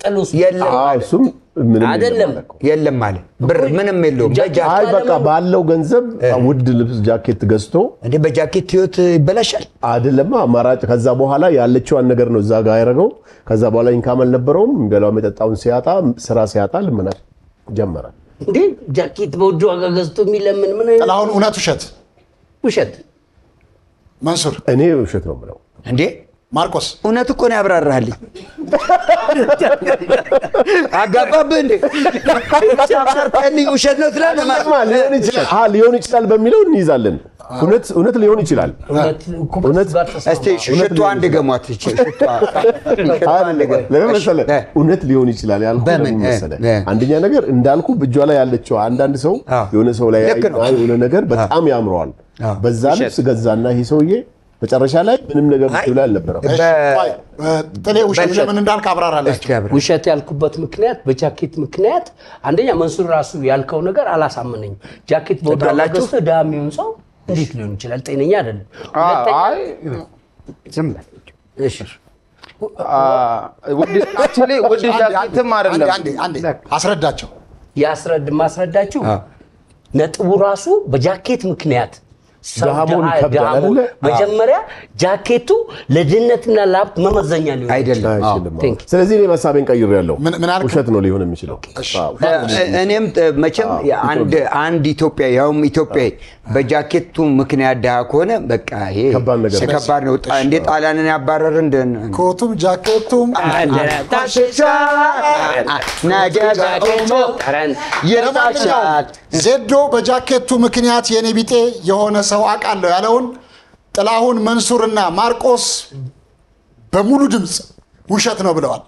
D: ጥሉስ
F: የለም
A: እሱም ምንም
D: አይደለም።
F: የለም አለ። ብር ምንም የለውም።
A: አይ በቃ ባለው ገንዘብ ውድ ልብስ ጃኬት ገዝቶ
F: እንዴ በጃኬት ህይወት ይበላሻል
A: አይደለም። አማራጭ ከዛ በኋላ ያለችዋን ነገር ነው እዛ ጋር ያደረገው። ከዛ በኋላ ኢንካም አልነበረውም። በላው መጠጣውን ሲያጣ ስራ ሲያጣ ልመና ጀመረ።
D: እንዴ ጃኬት በውድ ዋጋ ገዝቶ የሚለምን ምን
H: ጥላሁን እውነት ውሸት?
D: ውሸት።
H: መንሱር
A: እኔ ውሸት ነው የምለው።
F: እንዴ
H: ማርቆስ
F: እውነት እኮ ነው ያብራራልኝ። አጋባብህ እንዴ አብራርተልኝ። ውሸት ነው ትላለህ ማለት
A: ሊሆን ይችላል በሚለው እንይዛለን። እውነት ሊሆን ይችላል። እውነት
F: እስቲ ሽቶ አንድ ገሟት
A: ለምን መሰለህ? እውነት ሊሆን ይችላል ያልኩህ ለምን መሰለህ? አንደኛ ነገር እንዳልኩ በእጇ ላይ ያለችው አንዳንድ ሰው የሆነ ሰው ላይ የሆነ ነገር በጣም ያምረዋል። በዛ ልብስ ገዛና ይሄ ሰውዬ መጨረሻ ላይ ምንም ነገር ብትብላ አልነበረም።
H: ጥሌ ውሸት ለምን እንዳልክ አብራራለች።
D: ውሸት ያልኩበት ምክንያት በጃኬት ምክንያት አንደኛ መንሱር ራሱ ያልከው ነገር አላሳመነኝም። ጃኬት በወጣላችሁ ዳሚውን ሰው እንዴት ሊሆን ይችላል? ጤነኛ አይደለም።
G: አይ
F: ዝም በል
D: እሺ።
G: ወደ ጃኬትም አይደለም።
H: አንዴ አስረዳቸው።
D: ማስረዳችሁ ነጥቡ ራሱ በጃኬት ምክንያት
A: ደሃሙን ከብዳል አይደለ
D: መጀመሪያ ጃኬቱ ለድነትና ለሀብት መመዘኛ ሊሆን
F: አይደለም
A: ስለዚህ እኔ መሳቤን ቀይሬያለሁ ውሸት ነው ሊሆን የሚችለው
F: እኔም መቼም አንድ ኢትዮጵያ ያውም ኢትዮጵያ በጃኬቱ ምክንያት ደሃ ከሆነ በቃ ይሄ ከባድ ነው እንደ ጣሊያንን ያባረር እንደ
H: ኮቱም ጃኬቱም ዜዶ በጃኬቱ ምክንያት የኔ ቢጤ የሆነ ሰው አቃለው ያለውን ጥላሁን መንሱርና ማርቆስ በሙሉ ድምጽ ውሸት ነው ብለዋል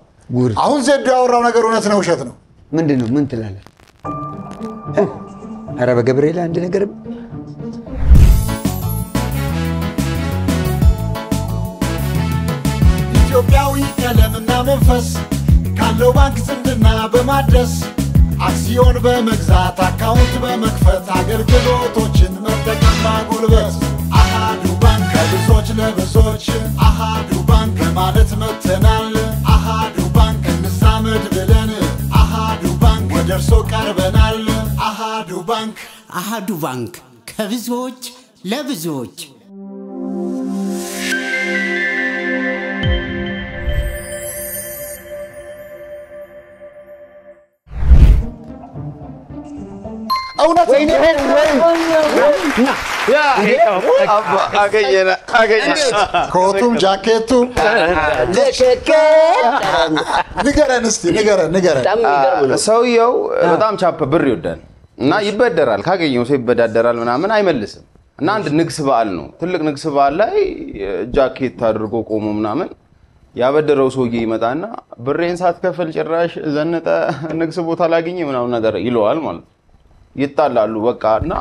H: አሁን ዜዶ ያወራው ነገር እውነት ነው ውሸት ነው
F: ምንድነው ምን ትላለህ አረ በገብርኤል አንድ ነገር
C: ኢትዮጵያዊ ቀለምና መንፈስ ካለው ባንክ ዝምድና በማድረስ አክሲዮን በመግዛት አካውንት በመክፈት አገልግሎቶችን መጠቀም ማጎልበት አሃዱ ባንክ ከብዙዎች ለብዙዎች አሃዱ ባንክ ማለት መተናል አሃዱ ባንክ እንዛመድ ብለን አሃዱ ባንክ ወደ እርሶ ቀርበናል አሃዱ ባንክ ከብዙዎች ለብዙዎች
H: እውነት
G: አገኘና
H: ኮቱም ጃኬቱ ንገረን እስቲ ንገረን
G: ሰውየው በጣም ቻፕ ብር ይወዳል እና ይበደራል ካገኘው ሰው ይበዳደራል ምናምን አይመልስም እና አንድ ንግስ በዓል ነው ትልቅ ንግስ በዓል ላይ ጃኬት አድርጎ ቆሞ ምናምን ያበደረው ሰውዬ ይመጣና ብሬን ሳትከፍል ጭራሽ ዘነጠ ንግስ ቦታ ላገኘ ምናምን ነገር ይለዋል ማለት ይጣላሉ በቃና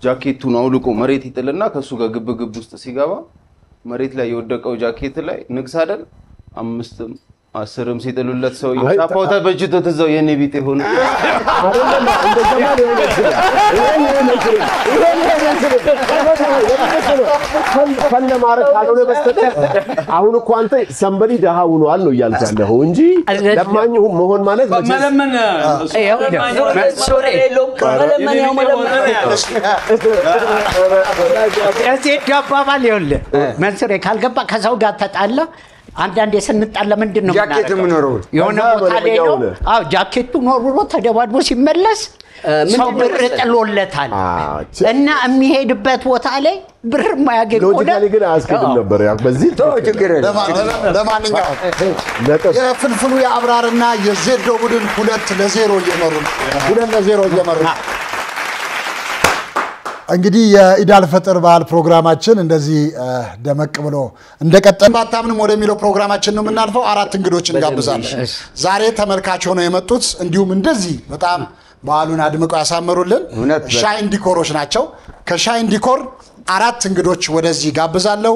G: ጃኬቱን አውልቆ መሬት ይጥልና ከሱ ጋር ግብግብ ውስጥ ሲገባ መሬት ላይ የወደቀው ጃኬት ላይ ንግስ አይደል 5 10 ሲጥሉለት ሰው ይጣፋው ተበጅቶ ተዛው የኔ ቢጤ ሆነ
A: አይደለም እንደዛማ ሊሆን ይችላል ፈለ ማረክ ካልሆነ በስተቀር አሁን እኮ አንተ ሰንበሊ ደሃ ሆኗል ነው እያልክ ያለኸው እንጂ ለማኝ መሆን ማለት
D: መለመን
E: እዚህ ደባባል ይኸውልህ መንሱሬ ካልገባ ከሰው ጋር ተጣላ አንዳንዴ ስንጣላ ምንድነው
F: ጃኬቱ ምኖረው
E: የሆነ ቦታ ላይ ነው አው ጃኬቱ ኖሮ ተደባድቦ ሲመለስ ሰው ብር ጥሎለታል እና የሚሄድበት ቦታ ላይ ብር ማያገኝ
A: ሎጂካሊ ግን አስከብም ነበር ያ በዚህ
F: ችግር
H: ለማንኛውም የፍልፍሉ የአብራርና የዜዶ ቡድን 2-0 እየመሩ እንግዲህ የኢዳል ፈጥር በዓል ፕሮግራማችን እንደዚህ ደመቅ ብሎ እንደቀጠለ ባታምንም ወደሚለው ፕሮግራማችን ነው የምናልፈው አራት እንግዶችን ጋብዛለን ዛሬ ተመልካች ሆነው የመጡት እንዲሁም እንደዚህ በጣም በዓሉን አድምቀው ያሳመሩልን ሻይን ዲኮሮች ናቸው ከሻይን ዲኮር አራት እንግዶች ወደዚህ ጋብዛለሁ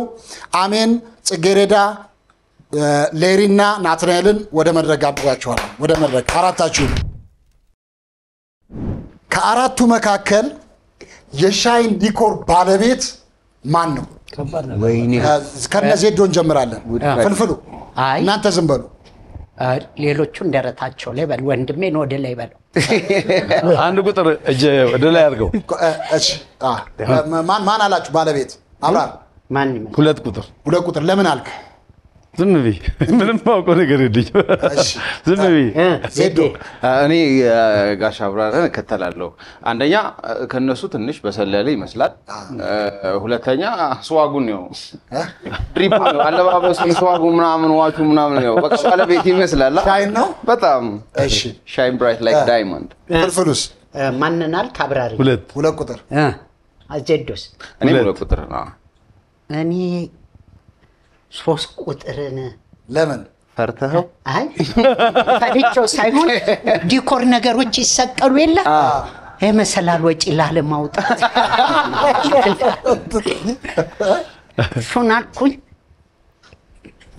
H: አሜን ጽጌሬዳ ሌሪና ናትናኤልን ወደ መድረክ ጋብዛቸዋለሁ ወደ መድረክ አራታችሁ ከአራቱ መካከል የሻይን ዲኮር ባለቤት ማን ነው
F: ወይኔ
H: ከነዜዶን ጀምራለን ፍልፍሉ እናንተ ዝም በሉ
E: ሌሎቹ እንደረታቸው ላይ በል ወንድሜን ወደ ላይ በለው
B: አንድ ቁጥር እጄ ወደ ላይ አድርገው
H: እሺ ማን አላችሁ ባለቤት አብራር
E: ማን
B: ሁለት ቁጥር
H: ለምን አልክ
B: ዝም ብዬ ምንም ማውቀው ነገር የለኝ ዝም ብዬ
H: ዜዶ
G: እኔ ጋሽ አብራራን እከተላለሁ አንደኛ ከነሱ ትንሽ በሰለለ ይመስላል ሁለተኛ ስዋጉን ነው ትሪፕ ነው አለባበሱ ስዋጉ ምናምን ዋቹ ምናምን ነው በቃ ባለቤት ይመስላል
H: ሻይን ነው
G: በጣም
H: እሺ
G: ሻይን ብራይት ላይክ ዳይመንድ
H: ፍልፍሉስ
E: ማንናል ካብራሪ
H: ሁለት ቁጥር
E: አጀዶስ
G: እኔ ሁለት ቁጥር ነው
E: እኔ 3 ቁጥርን
G: ለምን ፈርተኸው
E: አይ ፈሪቸው ሳይሆን ዲኮር ነገሮች ይሰቀሉ የለ የመሰላል ወጪ ላለማውጣት ሾናልኩኝ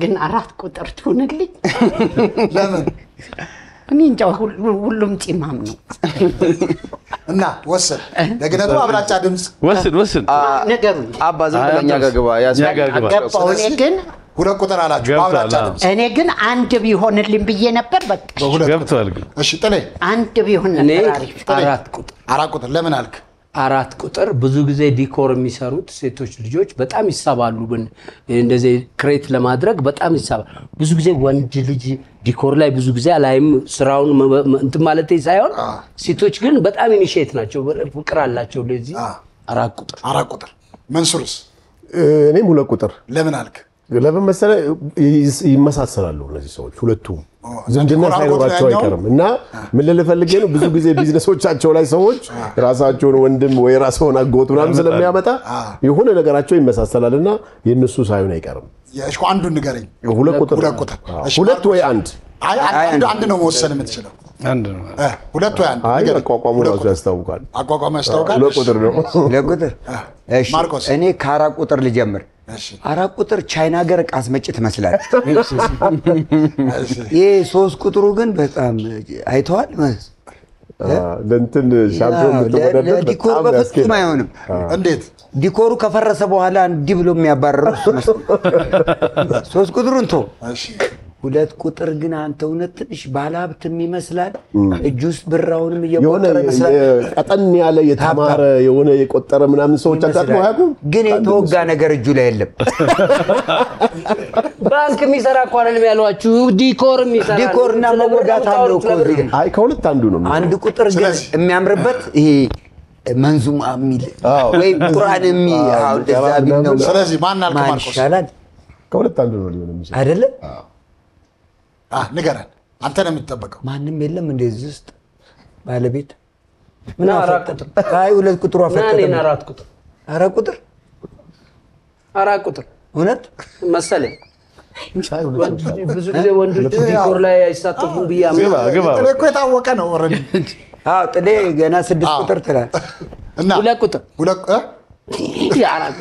E: ግን 4 ቁጥር ትሆንልኝ
H: ለምን
E: እኔ እንጃ ሁሉም ፂማም ነው
H: እና ወሰን ለግነቱ አብራጫ ድምጽ
B: ወስን
E: ነገሩ
G: አባ ዘንበኛ ጋግባ ያስጋግባ
E: ገባው እኔ ግን
H: 2 ቁጥር አላችሁ አብራጫ ድምጽ
E: እኔ ግን አንድ ቢሆንልኝ ብዬ ነበር በቃ
B: ገብቷል ግን
H: እሺ ጥሌ
E: አንድ ቢሆን ነበር አሪፍ
H: 4 ቁጥር ለምን አልክ
D: 4 ቁጥር ብዙ ጊዜ ዲኮር የሚሰሩት ሴቶች ልጆች በጣም ይሳባሉ። እንደዚህ ክሬት ለማድረግ በጣም ይሳባሉ። ብዙ ጊዜ ወንድ ልጅ ዲኮር ላይ ብዙ ጊዜ አላይም ስራውን እንትን ማለት ሳይሆን ሴቶች ግን በጣም ኢኒሼት ናቸው፣ ፍቅር አላቸው ለዚህ 4 ቁጥር።
H: መንሱርስ?
A: እኔም 2 ቁጥር።
H: ለምን አልክ?
A: ለምን መሰለህ? ይመሳሰላሉ እነዚህ ሰዎች ሁለቱም ዝምድና ሳይኖራቸው አይቀርም። እና ምን ልል ፈልጌ ነው፣ ብዙ ጊዜ ቢዝነሶቻቸው ላይ ሰዎች ራሳቸውን ወንድም ወይ ራስዎን አጎት ምናምን ስለሚያመጣ የሆነ ነገራቸው ይመሳሰላልና የነሱ ሳይሆን አይቀርም።
H: እሺ አንዱን ንገረኝ።
A: 2 ቁጥር። 2 ወይ 1?
H: አንድ ነው መወሰን የምትችለው።
B: አንድ ነው።
H: 2 ወይ 1?
A: አይ አቋቋሙ ራሱ ያስታውቃል።
H: አቋቋሙ ያስታውቃል።
A: 2 ቁጥር ነው።
F: 2 ቁጥር። እሺ
H: ማርቆስ?
F: እኔ ከ4 ቁጥር ልጀምር። 4 ቁጥር ቻይና ሀገር ዕቃ አስመጪ ትመስላለች። ይሄ 3 ቁጥሩ ግን በጣም አይተዋል
A: ለእንትን ሻምፒዮን ምትወደደ
F: ለዲኮር በፍጹም አይሆንም።
H: እንዴት?
F: ዲኮሩ ከፈረሰ በኋላ እንዲህ ብሎ የሚያባረረው እሱ መስሎኝ 3 ቁጥሩን ተው። 2 ቁጥር ግን አንተ እውነት ትንሽ ባለሀብትም ይመስላል። እጁ ውስጥ ብራውንም እየቆጠረ ይመስላል።
A: ቀጠን ያለ የተማረ የሆነ የቆጠረ ምናምን ሰዎች አጋጥሞ አያውቁም።
F: ግን የተወጋ ነገር እጁ ላይ የለም።
D: ባንክ የሚሰራ እኮ አይደለም ያሏችሁ፣ ዲኮር የሚሰራ
F: ዲኮርና መወጋት አለው እኮ።
A: አይ ከሁለት አንዱ ነው።
F: 1 ቁጥር ግን የሚያምርበት ይሄ መንዙማ የሚል ወይ ቁርአን የሚል እንደዛ ቢነው።
H: ስለዚህ ማን አልክ ማርቆስ?
F: ይሻላል።
A: ከሁለት አንዱ ነው ሊሆን የሚችለው
F: አይደለ?
H: ንገረን። አንተ ነው የምትጠበቀው።
F: ማንንም የለም እንደዚህ ውስጥ ባለቤት
D: ምን 4 ቁጥር?
F: አይ 2 ቁጥሩ አፈጠጠ።
D: እኔ 4 ቁጥር 4 ቁጥር
F: እውነት
D: መሰለኝ። ብዙ ጊዜ ወንዶች ዲኮር ላይ አይሳተፉም ብዬ
H: ጥሌ እኮ የታወቀ ነው። ኦልሬዲ
F: ጥሌ ገና 6 ቁጥር ትላል
H: እና
D: 2 ቁጥር 4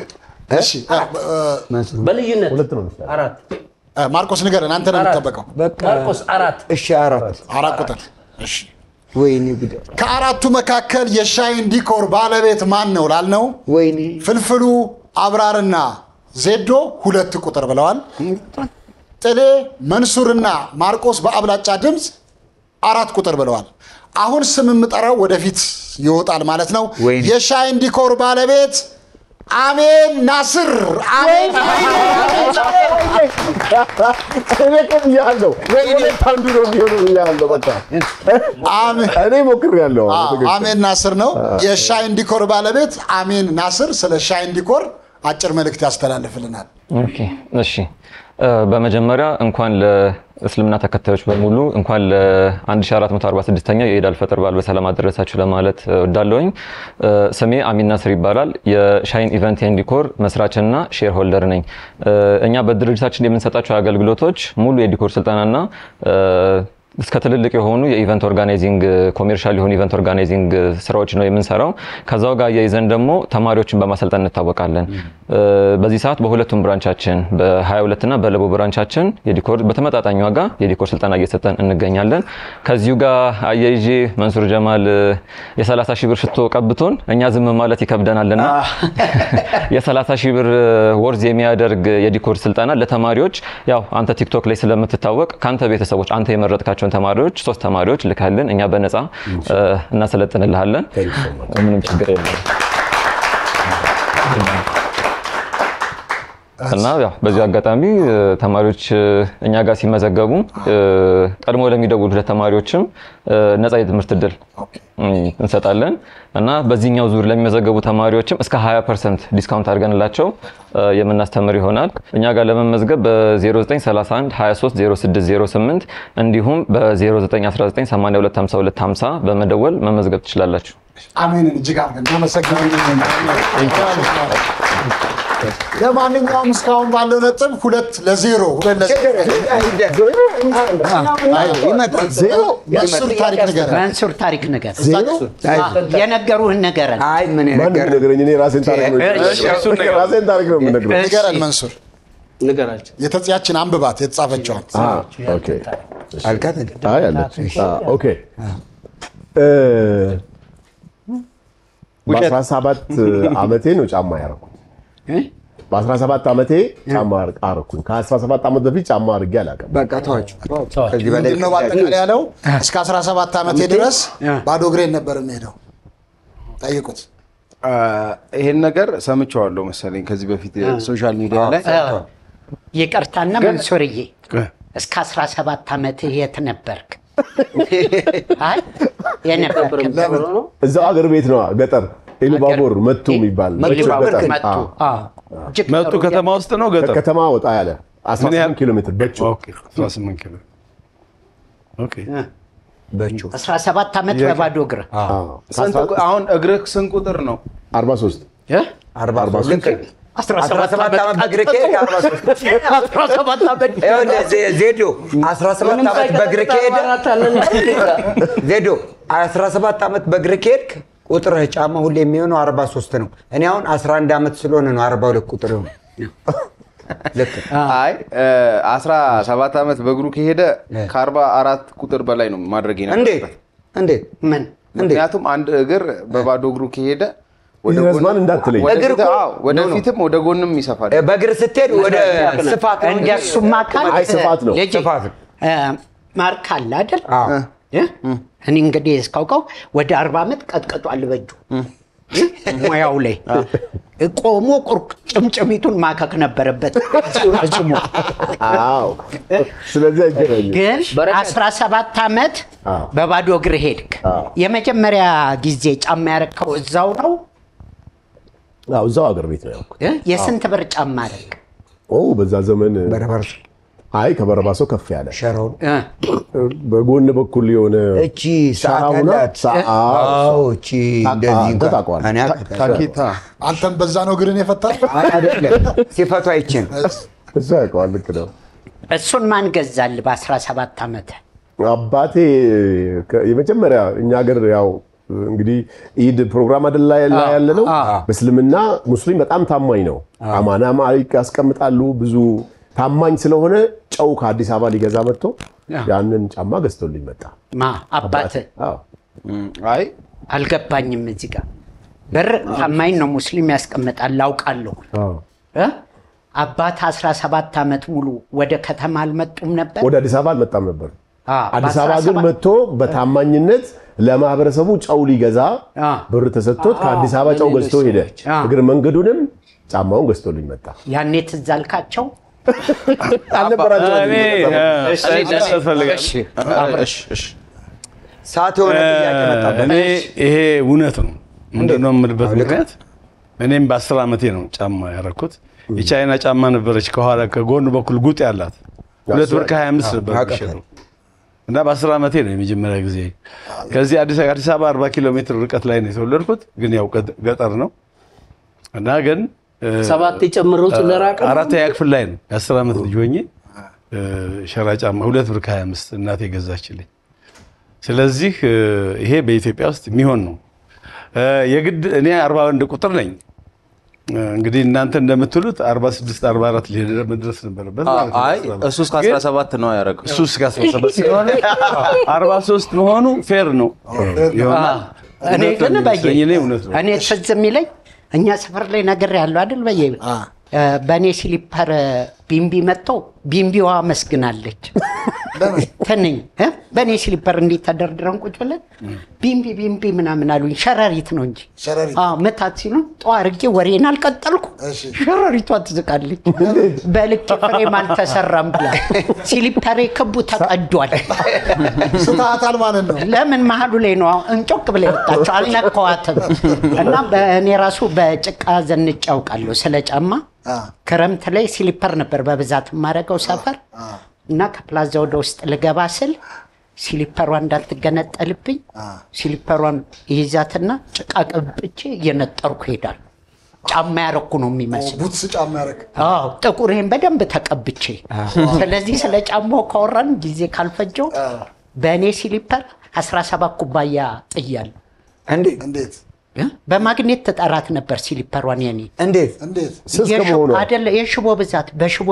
D: ቁጥር።
H: እሺ
D: በልዩነት
A: 2 ነው የሚሻለው።
D: 4
H: ማርቆስ ንገረን። አንተ ነው የምትጠበቀው።
D: ማርቆስ 4።
F: እሺ 4
H: ቁጥር። እሺ
F: ወይኔ ጉድ!
H: ከአራቱ መካከል የሻይን ዲኮር ባለቤት ማን ነው ላልነው
F: ወይኔ
H: ፍልፍሉ አብራርና ዜዶ 2 ቁጥር ብለዋል። ጥሌ መንሱርና ማርቆስ በአብላጫ ድምፅ 4 ቁጥር ብለዋል። አሁን ስም የምጠራው ወደፊት ይወጣል ማለት ነው። የሻይን ዲኮር ባለቤት አሜን ናስር። አሜን
A: ያለው አንዱ ነው የሚሆነው ያለው በቃ እኔ ሞክሬያለሁ።
H: አሜን ናስር ነው የሻይን ዲኮር ባለቤት አሜን ናስር። ስለ ሻይን ዲኮር አጭር መልእክት ያስተላልፍልናል።
I: ኦኬ እሺ። በመጀመሪያ እንኳን ለእስልምና ተከታዮች በሙሉ እንኳን ለ1446ኛው የኢድ አልፈጥር በዓል በሰላም አደረሳችሁ ለማለት እወዳለሁኝ። ስሜ አሚን ናስር ይባላል። የሻይን ኢቨንት ኤንድ ዲኮር መስራችና ሼር ሆልደር ነኝ። እኛ በድርጅታችን የምንሰጣቸው አገልግሎቶች ሙሉ የዲኮር ስልጠናና እስከ ትልልቅ የሆኑ የኢቨንት ኦርጋናይዚንግ ኮሜርሻል የሆኑ ኢቨንት ኦርጋናይዚንግ ስራዎች ነው የምንሰራው። ከዛው ጋር ያይዘን ደግሞ ተማሪዎችን በማሰልጠን እንታወቃለን። በዚህ ሰዓት በሁለቱም ብራንቻችን በ22 እና በለቡ ብራንቻችን የዲኮር በተመጣጣኝ ዋጋ የዲኮር ስልጠና እየሰጠን እንገኛለን። ከዚሁ ጋር አያይዤ መንሱር ጀማል የ30 ሺህ ብር ሽቶ ቀብቶን እኛ ዝም ማለት ይከብደናልና የ30 ሺህ ብር ወርዝ የሚያደርግ የዲኮር ስልጠና ለተማሪዎች ያው አንተ ቲክቶክ ላይ ስለምትታወቅ ካንተ ቤተሰቦች አንተ የመረጥካቸው ተማሪዎች 3 ተማሪዎች ልካልን እኛ በነፃ እናሰለጥንልሃለን። ምንም ችግር የለም። እና ያው በዚህ አጋጣሚ ተማሪዎች እኛ ጋር ሲመዘገቡ ቀድሞ ለሚደውሉ ለተማሪዎችም ነፃ የትምህርት እድል እንሰጣለን። እና በዚህኛው ዙር ለሚመዘገቡ ተማሪዎችም እስከ 20% ዲስካውንት አድርገንላቸው የምናስተምር ይሆናል። እኛ ጋር ለመመዝገብ በ0931 23 0608 እንዲሁም በ0919825250 በመደወል መመዝገብ ትችላላችሁ።
H: አሜን። እጅግ አድርገን እናመሰግናለን። ለማንኛውም እስካሁን ባለው ነጥብ 2-0 መንሱር ታሪክ ነገር
E: የነገሩህን ነገረን።
F: አይ ምን
A: ነገረኝ? እኔ ራሴን ታሪክ ነው የምነግርህ።
H: ንገረን መንሱር።
D: ንገራቸው።
H: የተጽያችን አንብባት የተጻፈችዋን።
A: ኦኬ
F: አልካት
A: አይ አለች። ኦኬ በ17 ዓመቴ ነው ጫማ ያደረኩት። በ17 ዓመቴ ጫማ አደረኩኝ። ከ17 ዓመት በፊት ጫማ አድርጌ አላውቅም።
F: በቃ ተዋችሁ። ከዚህ በላይ
H: ነው ባጠቃላይ ያለው። እስከ 17 ዓመቴ ድረስ ባዶ እግሬን ነበር የምሄደው። ጠይቁት።
G: ይሄን ነገር ሰምቼዋለሁ መሰለኝ ከዚህ በፊት ሶሻል ሚዲያ ላይ
E: ይቅርታና መንሱርዬ እስከ 17 ዓመት የት ነበርክ? አይ የነበርክ
A: እዛው አገር ቤት ነው ገጠር ኢሉባቦር መቱ የሚባል
B: መቱ ከተማ ውስጥ ነው ገጠር
A: ከተማ ወጣ ያለ 18 ኪሎ ሜትር በቹ
B: 18 ኪሎ ኦኬ
F: በቹ
E: 17 ዓመት በባዶ እግር
G: አሁን እግርህ ስንት ቁጥር ነው
A: 43
F: 43 17 ዓመት በእግርህ ከሄድክ
E: 17 ዓመት
F: ዜዶ 17 ዓመት በእግርህ ከሄድክ ዜዶ 17 ዓመት በእግርህ ከሄድክ ቁጥርህ ጫማ ሁሌ የሚሆነው 43 ነው። እኔ አሁን 11 ዓመት ስለሆነ ነው 42 ቁጥር ነው። ልክ
G: አይ 17 ዓመት በእግሩ ከሄደ ከ44 ቁጥር በላይ ነው ማድረግ ይነበረበት።
F: እንዴት
E: ምን
G: ምክንያቱም አንድ እግር በባዶ እግሩ ከሄደ
A: ይረዝማል እንዳትለኝ
G: ወደፊትም ወደ ጎንም ይሰፋል።
F: በእግር ስትሄድ ወደ ስፋት
E: እንደሱማ ካል
A: አይ ስፋት ነው
F: ስፋት
E: ማርክ አለ አይደል? እኔ እንግዲህ እስካውቀው ወደ 40 ዓመት ቀጥቅጧል በእጁ ሙያው ላይ ቆሞ ጭምጭሚቱን ማከክ ነበረበት እሱም
A: አዎ ስለዚህ አይገናኝም
E: ግን 17 ዓመት በባዶ እግር ሄድክ የመጀመሪያ ጊዜ ጫማ ያረከው እዛው ነው
A: አዎ እዛው አገር ቤት ነው ያልኩት
E: የስንት ብር ጫማ አረክ
A: በዛ ዘመን
F: በረባር
A: አይ ከበረባሶ ከፍ ያለ
F: ሸራው
A: በጎን በኩል የሆነ
F: እቺ ሰዓት እቺ እንደዚህ
G: ታኪታ
H: አንተም በዛ ነው ግርን የፈታል
F: አይደለም ሲፈቱ አይችን
A: እዛ ያውቀዋል ልክ ነው
E: እሱን ማን ገዛል በ17 ዓመት
A: አባቴ የመጀመሪያ እኛ ሀገር ያው እንግዲህ ኢድ ፕሮግራም አይደል ያለ ነው በእስልምና ሙስሊም በጣም ታማኝ ነው አማና ማሪክ ያስቀምጣሉ ብዙ ታማኝ ስለሆነ ጨው ከአዲስ አበባ ሊገዛ መጥቶ ያንን ጫማ ገዝቶልኝ መጣ
E: አባቴ
A: አዎ
G: አይ
E: አልገባኝም እዚህ ጋር በር ታማኝ ነው ሙስሊም ያስቀምጣል አውቃለሁ አባት 17 ዓመት ሙሉ ወደ ከተማ አልመጡም ነበር
A: ወደ አዲስ አበባ አልመጣም ነበር አዲስ አበባ ግን መጥቶ በታማኝነት ለማህበረሰቡ ጨው ሊገዛ ብር ተሰጥቶት ከአዲስ አበባ ጨው ገዝቶ ሄደ እግር መንገዱንም ጫማውን ገዝቶልኝ መጣ
E: ያኔ ትዝ አልካቸው
A: አልነበራቸው
F: ሰዓት የሆነ ጥያቄ መጣበት
B: እኔ ይሄ እውነት ነው ምንድነው የምልበት ምክንያት እኔም በ10 ዓመቴ ነው ጫማ ያረኩት የቻይና ጫማ ነበረች ከኋላ ከጎን በኩል ጉጥ ያላት 2 ብር ከ25 ነበር የሚሸጠው እና በ10 ዓመቴ ነው የመጀመሪያ ጊዜ ከዚህ አዲስ አበባ 40 ኪሎ ሜትር ርቀት ላይ ነው የተወለድኩት ግን ያው ገጠር ነው እና ግን
D: 7 ጨምሮት ለራቀ
B: 4 ክፍል ላይ ነው 10 ዓመት ልጅ ሆኜ ሸራ ጫማ 2 ብር ከ25 እናቴ ገዛችልኝ ስለዚህ ይሄ በኢትዮጵያ ውስጥ የሚሆን ነው የግድ እኔ 41 ቁጥር ነኝ እንግዲህ እናንተ እንደምትሉት 46 44 ሊሄድ መድረስ ነበረበት
G: አይ እሱ እስከ 17 ነው ያረጋው
B: እሱ እስከ 17 ስለሆነ 43 መሆኑ ፌር ነው ይሆናል
E: እኔ ግን እኔ ትዝ የሚለኝ እኛ ሰፈር ላይ ነገር ያለው አይደል በኔ ስሊፐር ቢምቢ መጥቶ ቢምቢዋ መስግናለች ተነኝ በኔ ስሊፐር እንዴት ተደርድረን ቁጭ ብለን ቢምቢ ምናምን አሉኝ ሸረሪት ነው እንጂ መታት ሲሉ ጧርጌ ወሬን አልቀጠልኩ ሸረሪቷ ትዝቃለች በልክ ፍሬም አልተሰራም ብላ ስሊፐሬ ክቡ ተቀዷል
H: ስታታል ማለት ነው
E: ለምን መሀሉ ላይ ነው እንጮክ ብለ ወጣቸው አልነካዋትም እና በእኔ ራሱ በጭቃ ዘንጭ ያውቃለሁ ስለ ጫማ ክረምት ላይ ስሊፐር ነበር በብዛት ማረገው ሰፈር እና ከፕላዛ ወደ ውስጥ ልገባ ስል ስሊፐሯን እንዳትገነጠልብኝ ስሊፐሯን ይዛትና ጭቃ ቀብጬ እየነጠርኩ ሄዳል ጫማ ያረኩ ነው የሚመስል
H: ቡትስ ጫማ ያረክ
E: ጥቁሬን በደንብ ተቀብቼ ስለዚህ ስለ ጫማው ካወራን ጊዜ ካልፈጀው በእኔ ስሊፐር 17 ኩባያ ጥያለሁ
H: እንዴት
E: በማግኔት ተጠራት ነበር ስሊፐሯን ያኔ
H: እንዴት
E: አይደለ የሽቦ ብዛት በሽቦ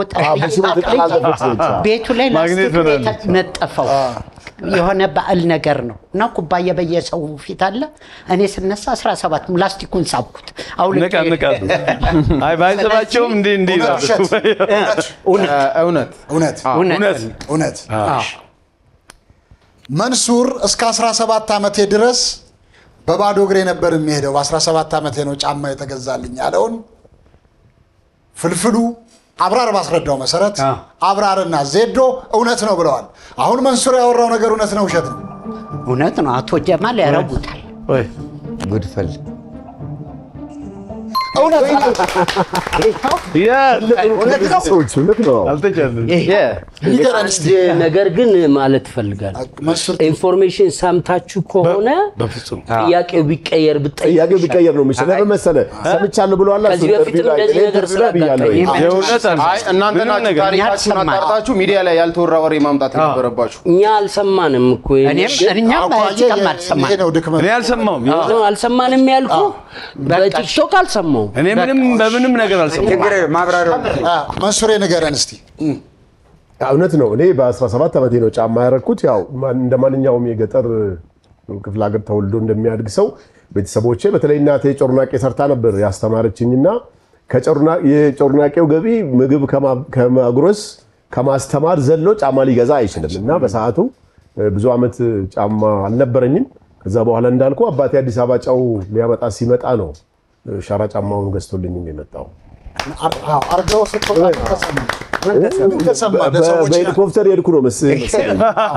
E: ቤቱ ላይ ላስቲክ ነጠፈው የሆነ በዓል ነገር ነው እና ኩባያ በየሰው ፊት አለ እኔ ስነሳ 17 ላስቲኩን ሳብኩት
B: ነቃ አይ ባይዘባቸውም እንዴ
H: እውነት መንሱር እስከ 17 ዓመቴ ድረስ በባዶ እግሬ ነበር የሚሄደው በ17 ዓመቴ ነው ጫማ የተገዛልኝ ያለውን ፍልፍሉ አብራር ባስረዳው መሰረት አብራርና ዜዶ እውነት ነው ብለዋል። አሁን መንሱር ያወራው ነገር እውነት ነው ውሸት ነው?
E: እውነት ነው። አቶ ጀማል ያረጉታል።
F: ጉድፈል
H: እውነት ነው።
D: ነገር ግን ማለት እፈልጋለሁ ኢንፎርሜሽን ሰምታችሁ ከሆነ ጥያቄው ቢቀየር
A: ነው የሚችለው በመሰለ ሰምቻለሁ ብለዋል።
D: ከዚህ በፊት እንደዚህ ነገር
G: እናንተ ናችሁ ታሪካችሁን አጣርታችሁ ሚዲያ ላይ ያልተወራ ወሬ ማምጣት ነበረባችሁ።
D: እኛ አልሰማንም እኮ አልሰማንም ያልኩ በቲክቶክ አልሰማው
B: እኔ በምንም ነገር አልሰማም።
F: ማብራሪያው
H: መንሱሬ ንገረን እስቲ።
A: እውነት ነው። እኔ በ17 ዓመቴ ነው ጫማ ያረኩት። ያው እንደማንኛውም የገጠር ክፍለ ሀገር ተወልዶ እንደሚያድግ ሰው ቤተሰቦቼ በተለይ እናቴ ጮርናቄ ሰርታ ነበር ያስተማረችኝና የጮርናቄው ገቢ ምግብ ከማጉረስ ከማስተማር ዘሎ ጫማ ሊገዛ አይችልም እና በሰዓቱ ብዙ ዓመት ጫማ አልነበረኝም። ከዛ በኋላ እንዳልኩ አባቴ አዲስ አበባ ጫው ሊያመጣ ሲመጣ ነው ሻራ ጫማውን ገዝቶልኝ የመጣው።
H: አርጋው
A: በሄሊኮፕተር የሄድኩ ነው መሰለኝ።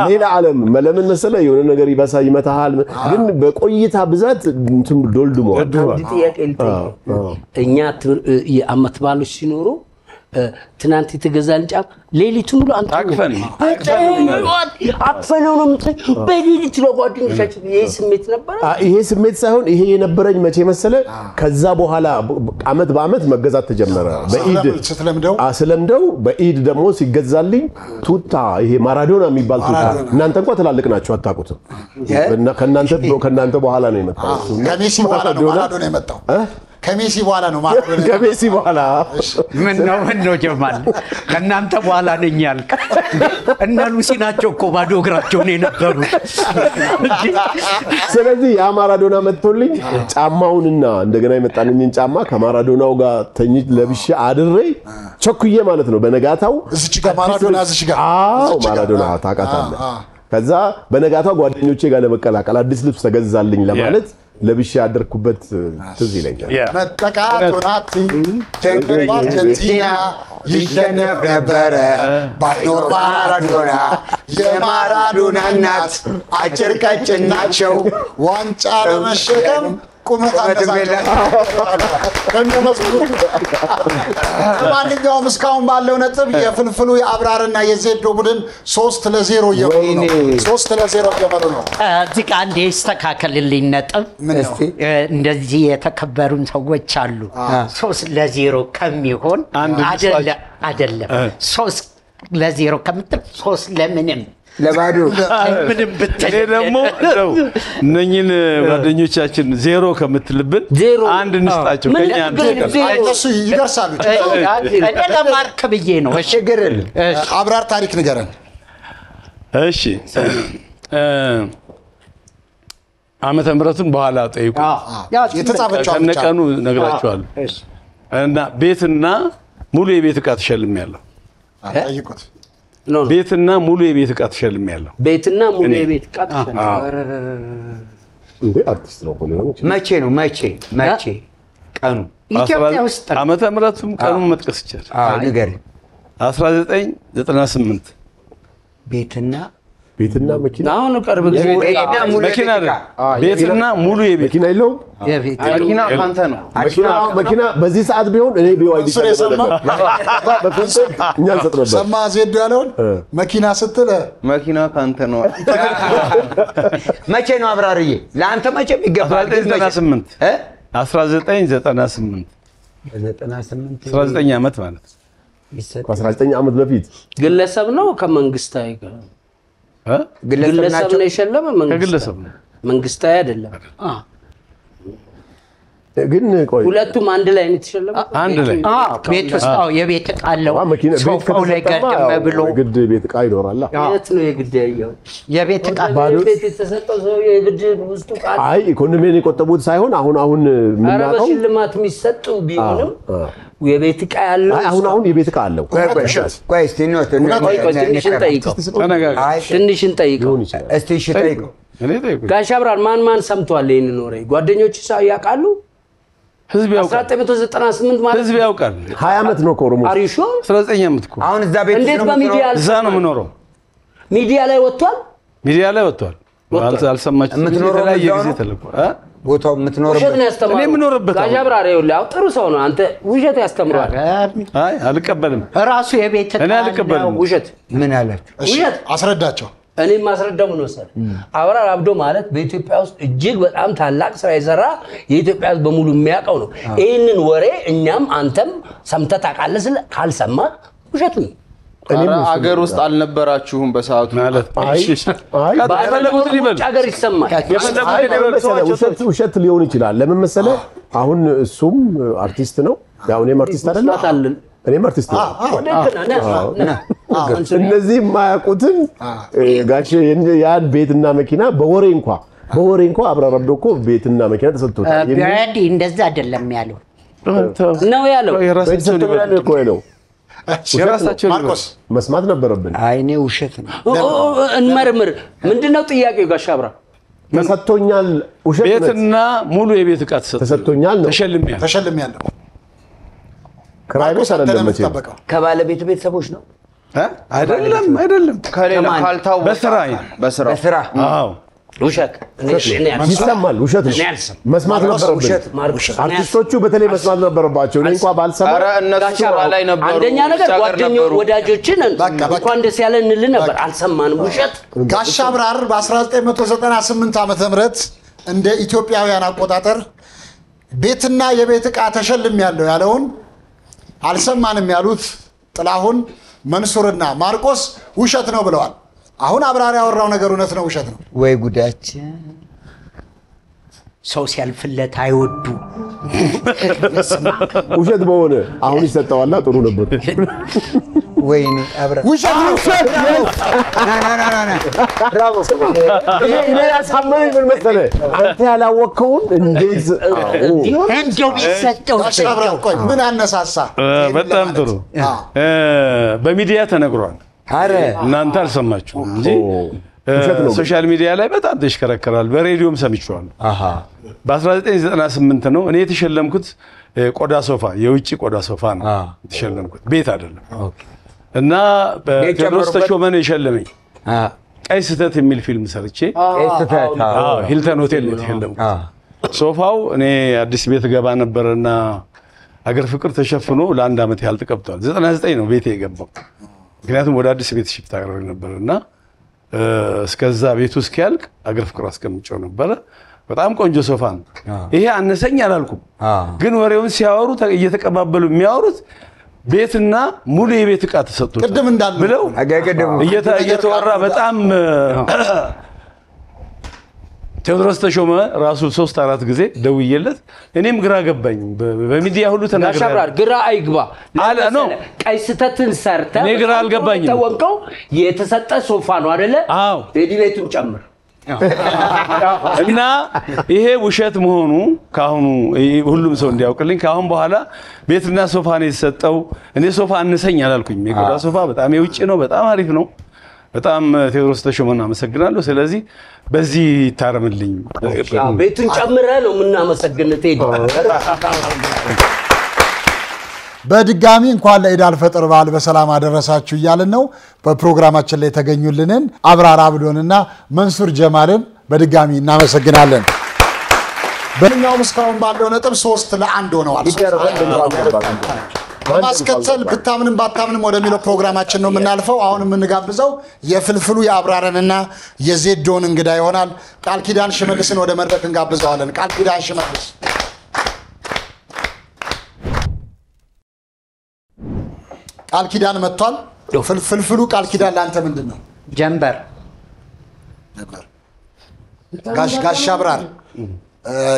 A: ሌላ ዓለም ለምን መሰለህ የሆነ ነገር ይመታሃል፣ ግን በቆይታ ብዛት እንትን ዶልድሟል።
D: እኛ የዓመት በዓሎች ሲኖሩ ትናንት የተገዛልን ጫማ ሌሊቱን ሙሉ አቅፈን ነው በሌሊት ለጓደኞቻችን ይሄ ስሜት ነበር።
A: ይሄ ስሜት ሳይሆን ይሄ የነበረኝ መቼ መሰለ ከዛ በኋላ አመት በአመት መገዛት ተጀመረ። በኢድ ስለምደው በኢድ ደግሞ ሲገዛልኝ ቱታ ይሄ ማራዶና የሚባል ቱታ እናንተ እንኳን ትላልቅ ናችሁ አታውቁትም። ከናንተ በኋላ ነው የመጣው።
H: ከሜሲ በኋላ ነው ማራዶና የመጣው። ከሜሲ በኋላ ነው ማራዶና።
A: ከሜሲ በኋላ
E: ምን ነው ጀማል ከናንተ በኋላ ነኝ ያልክ እና ሉሲ ናቸው እኮ ባዶ እግራቸውን የነበሩት።
A: ስለዚህ ያ ማራዶና መጥቶልኝ ጫማውንና እንደገና የመጣልኝን ጫማ ከማራዶናው ጋር ተኝት ለብሼ አድሬ ቸኩዬ ማለት ነው በነጋታው
H: እዚች ጋር ማራዶና እዚች ጋር
A: ማራዶና ታውቃታለህ። ከዛ በነጋታው ጓደኞቼ ጋር ለመቀላቀል አዲስ ልብስ ተገዛልኝ ለማለት ለብሼ ያደርኩበት ትዝ ይለኛል።
H: መጠቃቶናት አርጀንቲና ይሸነፍ ነበረ ባይኖር ማራዶና የማራዶና እናት አጭር ቀጭን ናቸው ዋንጫ ለመሸከም ቁመት ማንኛውም እስካሁን ባለው ነጥብ የፍልፍሉ የአብራርና የዜዶ ቡድን 3-0 እየመሩ ነው።
E: እዚህ ጋር አንዴ ይስተካከልልኝ ነጥብ። እንደዚህ የተከበሩን ሰዎች አሉ 3-0 ከሚሆን አይደለም 3-0 ከምትል 3 ለምንም
F: ለባዶ
E: ምንም
B: እኔ ደግሞ እነኝን ጓደኞቻችን ዜሮ ከምትልብን አንድ እንስጣቸው። ከኛ አንድ
H: እነሱ ይደርሳሉ።
E: እኔ ለማርክ ብዬ ነው። እሺ ግርል
H: አብራር ታሪክ ንገረን።
B: እሺ ዓመተ ምሕረቱን በኋላ ጠይቁ።
H: የተጻፈችው
B: ከነቀኑ ነግራችኋለሁ። እና ቤትና ሙሉ የቤት ዕቃ ተሸልሜያለሁ።
H: ጠይቁት።
B: ቤትና ሙሉ የቤት ዕቃ ተሸልሜያለሁ።
D: ቤትና ሙሉ የቤት ዕቃ ተሸልሜያለሁ።
A: እንዴ አርቲስት ነው ሆኖ
F: መቼ ቀኑ
E: ኢትዮጵያ ውስጥ
B: ዓመተ ምሕረቱም ቀኑን መጥቀስ ይቻላል።
F: ንገረኝ።
B: 1998
F: ቤትና
A: መኪና
D: አሁን ቀርብ ጊዜ
B: መኪና ቤትና ሙሉ የቤት
A: መኪና የለውም።
B: መኪና ካንተ ነው።
A: መኪና በዚህ ሰዓት ቢሆን እኔ ቢዋይዲ እኛ እንሰጥ ነበር።
H: ሰማ ዜዶ ያለውን መኪና ስትል
G: መኪና ካንተ ነው።
F: መቼ ነው አብራርዬ? ለአንተ መቼ ይገባል?
B: 1998 19 ዓመት ማለት
A: ከ19 ዓመት በፊት
D: ግለሰብ ነው ከመንግስታዊ ጋር ግለሰብ ነው የሸለመ
B: ከግለሰብ ነው
D: መንግስታዊ አይደለም።
A: ግን ቆይ
D: ሁለቱም አንድ ላይ ነው የተሸለመ።
B: አንድ ላይ
E: ቤት ውስጥ የቤት ዕቃ አለው።
A: ሶፋው ላይ ገደም ብሎ ግድ ቤት ዕቃ ይኖራል።
D: የት ነው የግድ ያየው
E: የቤት ዕቃ
D: ቤት የተሰጠው ሰው የግድ ውስጡ ዕቃ
A: አይ ኢኮኖሚን የቆጠቡት ሳይሆን አሁን
D: ምናቀው ሽልማት የሚሰጡ ቢሆንም የቤት ዕቃ ያለው
A: አሁን የቤት ዕቃ አለው።
F: ቆይ እስቲ ነው
D: ትንሽን ጠይቀው። ጋሽ አብራር ማን ሰምቷል ይሄንን ወሬ? ጓደኞች ያውቃሉ?
J: ህዝብ ያውቃል።
D: 1998 ማለት
J: ህዝብ ያውቃል።
A: 20 ዓመት ነው ኮሮሞ
J: 19 ዓመት እኮ
F: አሁን እዛ ቤት
D: እንዴት በሚዲያ
J: እዛ ነው የምኖረው።
D: ሚዲያ ላይ ወጥቷል።
J: አልሰማችሁም?
F: የምትኖረው
J: የተለያየ
F: እዛው
J: ጊዜ
F: ነው?
J: ተልኳል።
F: ቦታው የምትኖርበት
D: ውሸት ነው ያስተምራል።
J: እኔ የምኖርበት
D: ጋሽ አብራር ይኸውልህ ጥሩ ሰው ነው። አንተ ውሸት ያስተምራል።
J: አይ አልቀበልም።
E: ራሱ የቤት
J: እኔ አልቀበልም።
D: ውሸት
F: ምን አላችሁ?
E: ውሸት
H: አስረዳቸው።
D: እኔ ማስረዳው ምን መሰለህ? አብራር አብዶ ማለት በኢትዮጵያ ውስጥ እጅግ በጣም ታላቅ ስራ የሰራ የኢትዮጵያ ሕዝብ በሙሉ የሚያውቀው ነው። ይህንን ወሬ እኛም አንተም ሰምተህ ታውቃለህ። ስለ ካልሰማ ውሸት ነው።
G: አገር ውስጥ አልነበራችሁም በሰዓቱ
J: ማለት
D: ባለፈለጉት ይበል ሀገር ይሰማል።
A: ውሸት ሊሆን ይችላል። ለምን መሰለህ? አሁን እሱም አርቲስት ነው፣ ያው እኔም አርቲስት አይደለም። እኔም አርቲስት ነው። እነዚህ የማያውቁትን ጋሼ ያን ቤትና መኪና በወሬ እንኳ አብራር አብዶ እኮ ቤትና መኪና ተሰጥቶታል።
E: ቢያዲ እንደዛ አይደለም ያለው
D: ነው ያለው።
A: ነው
J: የራሳቸው
H: ማርቆስ
A: መስማት ነበረብን።
F: አይኔ ውሸት ነው።
D: እንመርምር። ምንድነው ጥያቄው ጋሽ አብራር?
A: ተሰጥቶኛል ውሸት
J: ቤትና ሙሉ የቤት ዕቃ
A: ተሰጥቶኛል ነው
H: ተሸልሜያለሁ።
A: ክራይ ቤት አይደለም መቼም
F: ከባለቤቱ ቤተሰቦች ነው
J: አይደለም
G: ከሌላ ካልታወቀ
J: በስራ አዎ
D: ውሸት
A: ይሰማል። ውሸት ነው መስማት ነበረብን። አርቲስቶቹ በተለይ መስማት ነበረባቸው። እኔ እንኳን ባልሰማ
G: ኧረ እነሱ ላይ ነበሩ።
D: አንደኛ ነገር ጓደኞች ወዳጆችን እንኳን ደስ ያለን እንል ነበር። አልሰማንም። ውሸት
H: ጋሽ አብራር በ1998 ዓመተ ምህረት እንደ ኢትዮጵያውያን አቆጣጠር ቤትና የቤት ዕቃ ተሸልሜያለሁ ያለውን አልሰማንም ያሉት ጥላሁን፣ መንሱርና ማርቆስ ውሸት ነው ብለዋል። አሁን አብራር ያወራው ነገር እውነት ነው ውሸት ነው
F: ወይ? ጉዳችን
E: ሰው ሲያልፍለት አይወዱ።
A: ውሸት በሆነ አሁን ይሰጠዋልና ጥሩ ነበር።
F: ወይኔ አብራር
H: ውሸት ነው።
F: ብራቮ።
A: እኔ ያሳመነኝ ምን መሰለህ? አንተ ያላወቅከውን እንዴት
E: እንደው ቢሰጠው
H: ጋሽ አብራር ቆይ ምን አነሳሳ?
J: በጣም ጥሩ በሚዲያ ተነግሯል።
F: አረ
J: እናንተ አልሰማችሁም እንጂ ሶሻል ሚዲያ ላይ በጣም ተሽከረከራል። በሬዲዮም ሰምቼዋለሁ። በ1998 ነው እኔ የተሸለምኩት ቆዳ ሶፋ፣ የውጭ ቆዳ ሶፋ ነው የተሸለምኩት፣ ቤት አይደለም። እና በቴዎድሮስ ተሾመ ነው የሸለመኝ። ቀይ ስህተት የሚል ፊልም ሰርቼ ሂልተን ሆቴል ነው የተሸለምኩት። ሶፋው እኔ አዲስ ቤት ገባ ነበርና አገር ፍቅር ተሸፍኖ ለአንድ ዓመት ያህል ተቀብቷል። 99 ነው ቤቴ የገባው። ምክንያቱም ወደ አዲስ ቤት ሽፍት አገር ነበርና እስከዛ ቤቱ እስኪያልቅ አገር ፍቅር አስቀምጬው ነበረ። በጣም ቆንጆ ሶፋ ነው። ይሄ አነሰኝ አላልኩም፣ ግን ወሬውን ሲያወሩ እየተቀባበሉ የሚያወሩት ቤትና ሙሉ የቤት ዕቃ ተሰጥቶት
H: ቅድም እንዳለ
J: ብለው እየተወራ በጣም ቴዎድሮስ ተሾመ ራሱ 3-4 ጊዜ ደውዬለት እኔም ግራ ገባኝ። በሚዲያ ሁሉ ተናግረሃል።
D: ጋሽ አብራር ግራ አይግባ
J: አለ ነው
D: ቀይ ስህተትን ሰርተህ
J: እኔ ግራ አልገባኝም።
D: ተወንቀው የተሰጠ ሶፋ ነው አይደለ?
J: አዎ
D: ቤቱን ጨምር
J: እና ይሄ ውሸት መሆኑ ካሁኑ ሁሉም ሰው እንዲያውቅልኝ ካሁን በኋላ ቤትና ሶፋ ነው የተሰጠው። እኔ ሶፋ አነሰኝ አላልኩኝ። የቆዳ ሶፋ በጣም የውጭ ነው፣ በጣም አሪፍ ነው። በጣም ቴዎድሮስ ተሾመን አመሰግናለሁ። ስለዚህ በዚህ ይታረምልኝ።
D: ቤቱን ጨምረህ ነው የምናመሰግንህ ቴዲ።
H: በድጋሚ እንኳን ለኢድ አልፈጥር በዓል በሰላም አደረሳችሁ እያልን ነው። በፕሮግራማችን ላይ የተገኙልንን አብራር አብዶንና መንሱር ጀማልን በድጋሚ እናመሰግናለን። በእኛውም እስካሁን ባለው ነጥብ 3-1 ሆነዋል። በማስከተል ብታምንም ባታምንም ወደሚለው ፕሮግራማችን ነው የምናልፈው። አሁን የምንጋብዘው የፍልፍሉ የአብራርንና የዜዶን እንግዳ ይሆናል። ቃል ኪዳን ሽመልስን ወደ መድረክ እንጋብዘዋለን። ቃል ኪዳን ሽመልስ ቃል ኪዳን መጥቷል። ፍልፍሉ ቃል ኪዳን ለአንተ ምንድን ነው?
E: ጀንበር
H: ጋሽ አብራር